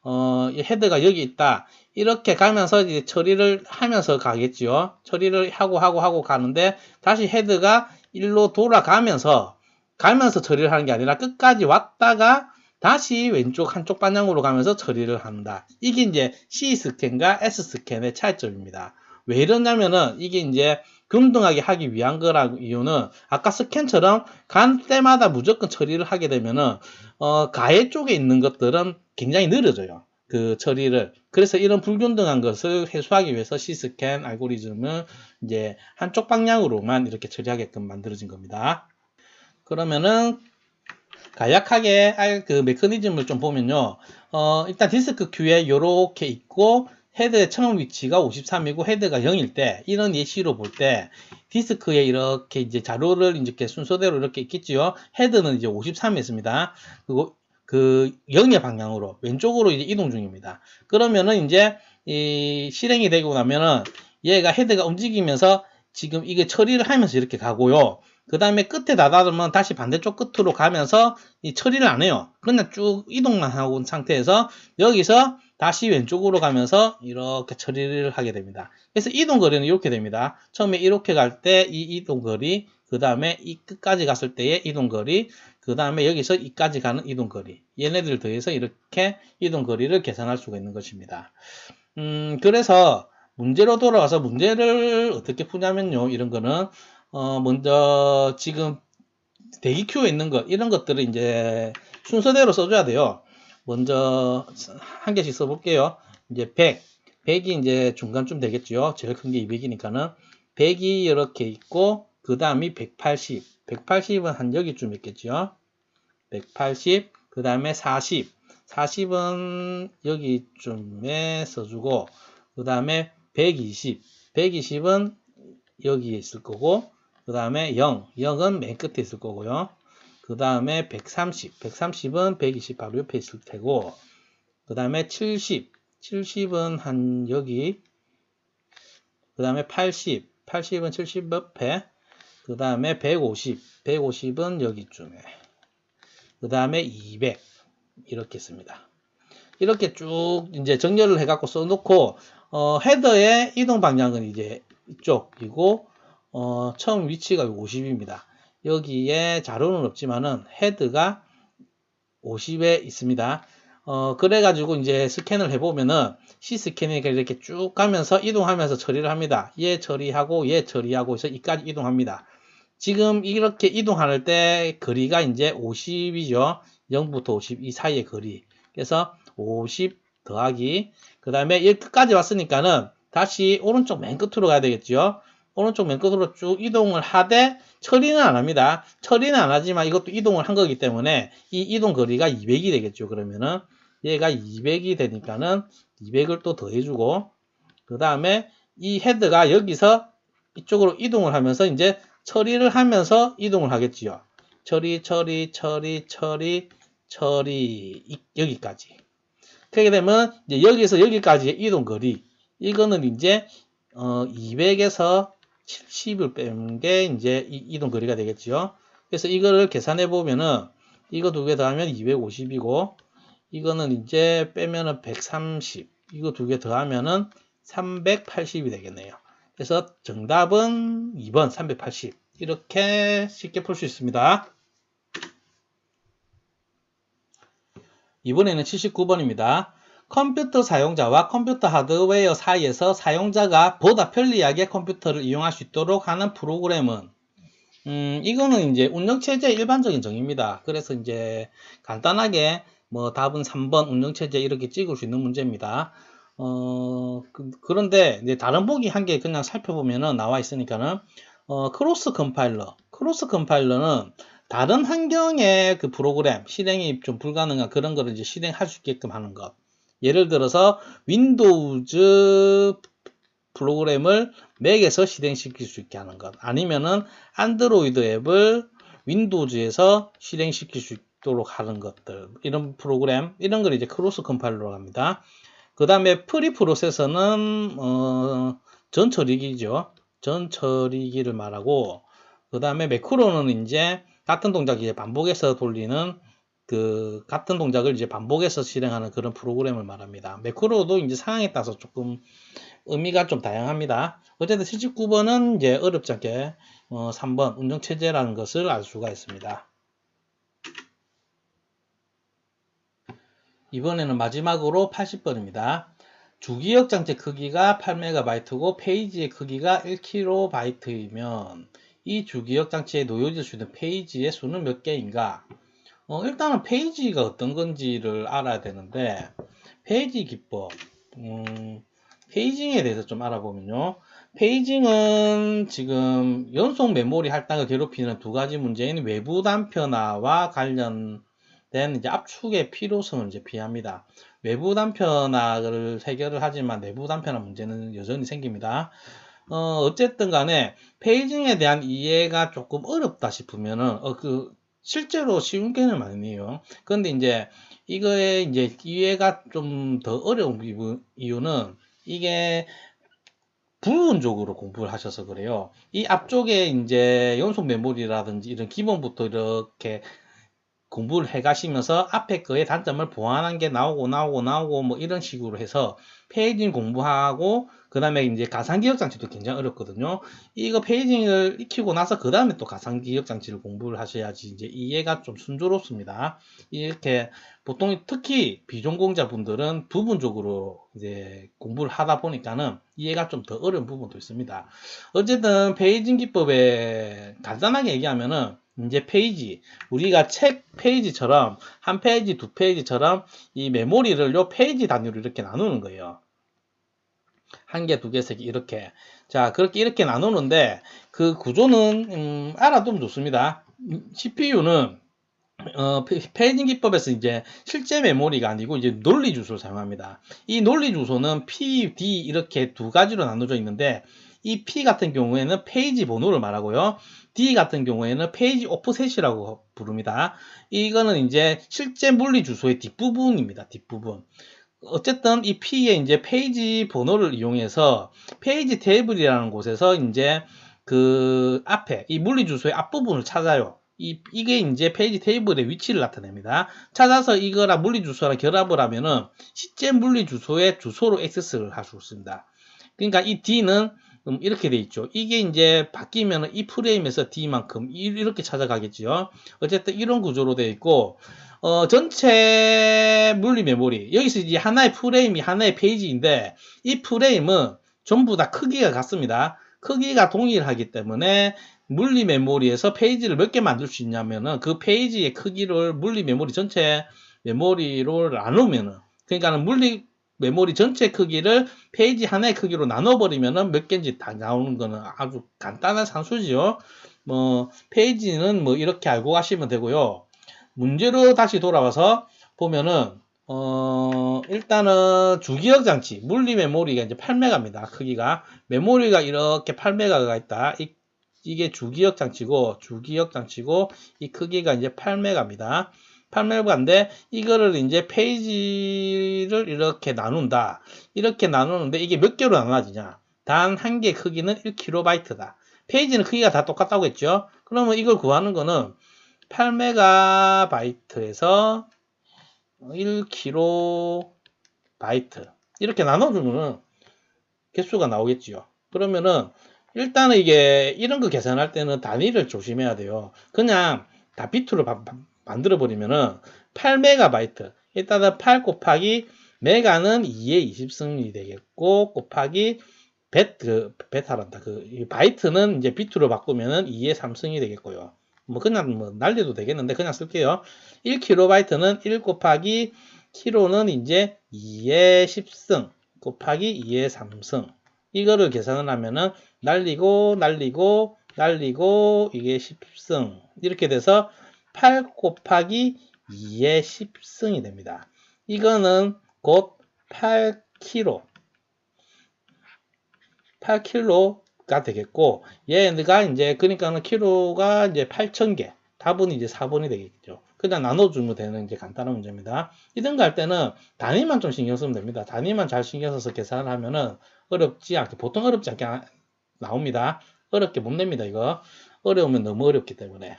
헤드가 여기 있다. 이렇게 가면서 이제 처리를 하면서 가겠죠. 처리를 하고 가는데 다시 헤드가 일로 돌아가면서 처리를 하는 게 아니라 끝까지 왔다가 다시 왼쪽 한쪽 방향으로 가면서 처리를 한다. 이게 이제 C 스캔과 S 스캔의 차이점입니다. 왜 이러냐면은 이게 이제 균등하게 하기 위한 거라는 이유는 아까 스캔처럼 간 때마다 무조건 처리를 하게 되면은 가해 쪽에 있는 것들은 굉장히 느려져요. 그 처리를. 그래서 이런 불균등한 것을 해소하기 위해서 C스캔 알고리즘을 이제 한쪽 방향으로만 이렇게 처리하게끔 만들어진 겁니다. 그러면은 간략하게 그 메커니즘을 좀 보면요. 일단 디스크 큐에 이렇게 있고 헤드의 처음 위치가 53이고 헤드가 0일 때, 이런 예시로 볼 때, 디스크에 이렇게 이제 자료를 이렇게 순서대로 이렇게 있겠지요. 헤드는 이제 53이었습니다. 그리고 그 0의 방향으로, 왼쪽으로 이제 이동 중입니다. 그러면은 이제 이 실행이 되고 나면은 얘가 헤드가 움직이면서 지금 이게 처리를 하면서 이렇게 가고요. 그 다음에 끝에 다다르면 다시 반대쪽 끝으로 가면서 이 처리를 안 해요. 그냥 쭉 이동만 하고 온 상태에서 여기서 다시 왼쪽으로 가면서 이렇게 처리를 하게 됩니다. 그래서 이동거리는 이렇게 됩니다. 처음에 이렇게 갈 때 이 이동거리, 그 다음에 이 끝까지 갔을 때의 이동거리, 그 다음에 여기서 이까지 가는 이동거리, 얘네들 더해서 이렇게 이동거리를 계산할 수가 있는 것입니다. 그래서 문제로 돌아와서 문제를 어떻게 푸냐면요. 이런 거는 먼저 지금 대기 큐에 있는 것, 이런 것들을 이제 순서대로 써줘야 돼요. 먼저 한 개씩 써볼게요. 이제 100이 이제 중간쯤 되겠죠. 제일 큰 게 200이니까는 100이 이렇게 있고 그 다음이 180은 한 여기쯤 있겠죠. 180, 그 다음에 40은 여기쯤에 써주고 그 다음에 120은 여기에 있을 거고 그 다음에 0은 맨 끝에 있을 거고요. 그 다음에 130은 120 바로 옆에 있을 테고 그 다음에 70은 한 여기 그 다음에 80은 70 옆에 그 다음에 150은 여기쯤에 그 다음에 200 이렇게 씁니다. 이렇게 쭉 이제 정렬을 해갖고 써놓고 헤더의 이동 방향은 이제 이쪽이고 처음 위치가 50입니다. 여기에 자료는 없지만은 헤드가 50에 있습니다. 그래가지고 이제 스캔을 해보면은 C스캐닝이 이렇게 쭉 가면서 이동하면서 처리를 합니다. 얘 처리하고 얘 처리하고 해서 이까지 이동합니다. 지금 이렇게 이동할 때 거리가 이제 50이죠. 0부터 50 이 사이의 거리. 그래서 50 더하기 그 다음에 여기 끝까지 왔으니까는 다시 오른쪽 맨 끝으로 가야 되겠죠. 오른쪽 맨 끝으로 쭉 이동을 하되 처리는 안 합니다. 처리는 안 하지만 이것도 이동을 한 거기 때문에 이 이동 거리가 200이 되겠죠. 그러면은 얘가 200이 되니까는 200을 또 더해주고 그 다음에 이 헤드가 여기서 이쪽으로 이동을 하면서 이제 처리를 하면서 이동을 하겠지요. 처리 여기까지. 그렇게 되면 이제 여기서 여기까지의 이동 거리 이거는 이제 200에서 70을 빼는 게 이제 이동 거리가 되겠죠. 그래서 이거를 계산해 보면은 이거 두 개 더하면 250이고 이거는 이제 빼면은 130 이거 두 개 더하면은 380이 되겠네요. 그래서 정답은 2번 380 이렇게 쉽게 풀 수 있습니다. 이번에는 79번입니다. 컴퓨터 사용자와 컴퓨터 하드웨어 사이에서 사용자가 보다 편리하게 컴퓨터를 이용할 수 있도록 하는 프로그램은 이거는 이제 운영체제의 일반적인 정의입니다. 그래서 이제 간단하게 뭐 답은 3번 운영체제 이렇게 찍을 수 있는 문제입니다. 그런데 이제 다른 보기 한 개 그냥 살펴보면은 나와 있으니까는 크로스 컴파일러는 다른 환경의 그 프로그램 실행이 좀 불가능한 그런 거를 이제 실행할 수 있게끔 하는 것. 예를 들어서 윈도우즈 프로그램을 맥에서 실행시킬 수 있게 하는 것. 아니면은 안드로이드 앱을 윈도우즈에서 실행시킬 수 있도록 하는 것들. 이런 프로그램, 이런 걸 이제 크로스 컴파일러라고 합니다. 그 다음에 프리 프로세서는 전 처리기죠. 전 처리기를 말하고 그 다음에 매크로는 이제 같은 동작을 이제 반복해서 돌리는 그 같은 동작을 이제 반복해서 실행하는 그런 프로그램을 말합니다. 매크로도 이제 상황에 따라서 조금 의미가 좀 다양합니다. 어쨌든 79번은 이제 어렵지 않게 3번 운영체제라는 것을 알 수가 있습니다. 이번에는 마지막으로 80번입니다. 주기억 장치 크기가 8MB고 페이지의 크기가 1KB이면 이 주기억 장치에 놓여질 수 있는 페이지의 수는 몇 개인가? 일단은 페이지가 어떤 건지를 알아야 되는데 페이지 기법 페이징에 대해서 좀 알아보면요. 페이징은 지금 연속 메모리 할당을 괴롭히는 두 가지 문제인 외부 단편화와 관련 된 이제 압축의 필요성을 이제 비합니다. 외부 단편화를 해결을 하지만 내부 단편화 문제는 여전히 생깁니다. 어쨌든 간에 페이징에 대한 이해가 조금 어렵다 싶으면은, 실제로 쉬운 개념 아니에요. 그런데 이제 이거에 이제 이해가 좀 더 어려운 이유는 이게 부분적으로 공부를 하셔서 그래요. 이 앞쪽에 이제 연속 메모리라든지 이런 기본부터 이렇게 공부를 해 가시면서 앞에 거의 단점을 보완한 게 나오고 뭐 이런 식으로 해서 페이징 공부하고 그 다음에 이제 가상기억장치도 굉장히 어렵거든요. 이거 페이징을 익히고 나서 그 다음에 또 가상기억장치를 공부를 하셔야지 이제 이해가 좀 순조롭습니다. 이렇게 보통 특히 비전공자분들은 부분적으로 이제 공부를 하다 보니까는 이해가 좀 더 어려운 부분도 있습니다. 어쨌든 페이징 기법에 간단하게 얘기하면은 이제 페이지, 우리가 책 페이지처럼 한 페이지, 두 페이지처럼 이 메모리를 요 페이지 단위로 이렇게 나누는 거예요. 한 개, 두 개, 세 개 이렇게. 자, 그렇게 이렇게 나누는데 그 구조는 알아두면 좋습니다. CPU는 페이징 기법에서 이제 실제 메모리가 아니고 이제 논리 주소를 사용합니다. 이 논리 주소는 P, D 이렇게 두 가지로 나눠져 있는데 이 P 같은 경우에는 페이지 번호를 말하고요. D 같은 경우에는 페이지 오프셋이라고 부릅니다. 이거는 이제 실제 물리 주소의 뒷부분입니다. 뒷부분. 어쨌든 이 P의 이제 페이지 번호를 이용해서 페이지 테이블이라는 곳에서 이제 그 앞에 이 물리 주소의 앞부분을 찾아요. 이게 이제 페이지 테이블의 위치를 나타냅니다. 찾아서 이거랑 물리 주소랑 결합을 하면은 실제 물리 주소의 주소로 액세스를 할 수 있습니다. 그러니까 이 D는 이렇게 돼 있죠. 이게 이제 바뀌면 이 프레임에서 D만큼 이렇게 찾아가겠죠. 어쨌든 이런 구조로 되어 있고, 전체 물리 메모리. 여기서 이제 하나의 프레임이 하나의 페이지인데, 이 프레임은 전부 다 크기가 같습니다. 크기가 동일하기 때문에 물리 메모리에서 페이지를 몇 개 만들 수 있냐면은 그 페이지의 크기를 물리 메모리 전체 메모리로 나누면은, 그러니까는 물리 메모리 전체 크기를 페이지 하나의 크기로 나눠버리면은 몇 개인지 다 나오는 거는 아주 간단한 산수지요. 뭐, 페이지는 뭐 이렇게 알고 가시면 되고요. 문제로 다시 돌아와서 보면은, 일단은 주기억 장치, 물리 메모리가 이제 8메가입니다. 크기가. 메모리가 이렇게 8메가가 있다. 이게 주기억 장치고, 이 크기가 이제 8메가입니다. 8메가인데 이거를 이제 페이지를 이렇게 나눈다. 이렇게 나누는데 이게 몇 개로 나눠지냐? 단 한 개 크기는 1KB. 페이지는 크기가 다 똑같다고 했죠? 그러면 이걸 구하는 거는 8MB에서 1KB 이렇게 나눠주면은 개수가 나오겠지요. 그러면은 일단은 이게 이런 거 계산할 때는 단위를 조심해야 돼요. 그냥 다 비트로 만들어 버리면은 8MB 일단은 8 곱하기 메가는 2의 20승이 되겠고 곱하기 베타란다. 바이트는 이제 비트로 바꾸면은 2의 3승이 되겠고요. 뭐 그냥 뭐 날려도 되겠는데 그냥 쓸게요. 1kB는 1 곱하기 키로는 이제 2의 10승 곱하기 2의 3승. 이거를 계산을 하면은 날리고 이게 10승 이렇게 돼서 8 곱하기 2의 10승이 됩니다. 이거는 곧 8kg가 되겠고 얘가 이제 그러니까는 키로가 이제 8,000개. 답은 이제 4번이 되겠죠. 그냥 나눠주면 되는 이제 간단한 문제입니다. 이런 거 할 때는 단위만 좀 신경 쓰면 됩니다. 단위만 잘 신경 써서 계산을 하면은 어렵지 않게, 보통 어렵지 않게 나옵니다. 어렵게 못 냅니다, 이거. 어려우면 너무 어렵기 때문에.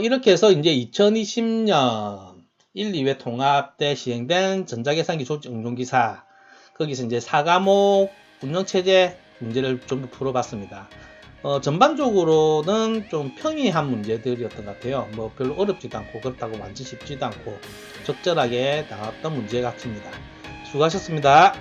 이렇게 해서 이제 2020년 1, 2회 통합 때 시행된 전자계산기 조직 응용기사. 거기서 이제 4과목 운영체제 문제를 좀 풀어봤습니다. 전반적으로는 좀 평이한 문제들이었던 것 같아요. 뭐 별로 어렵지도 않고 그렇다고 완전 쉽지도 않고 적절하게 나왔던 문제 같습니다. 수고하셨습니다.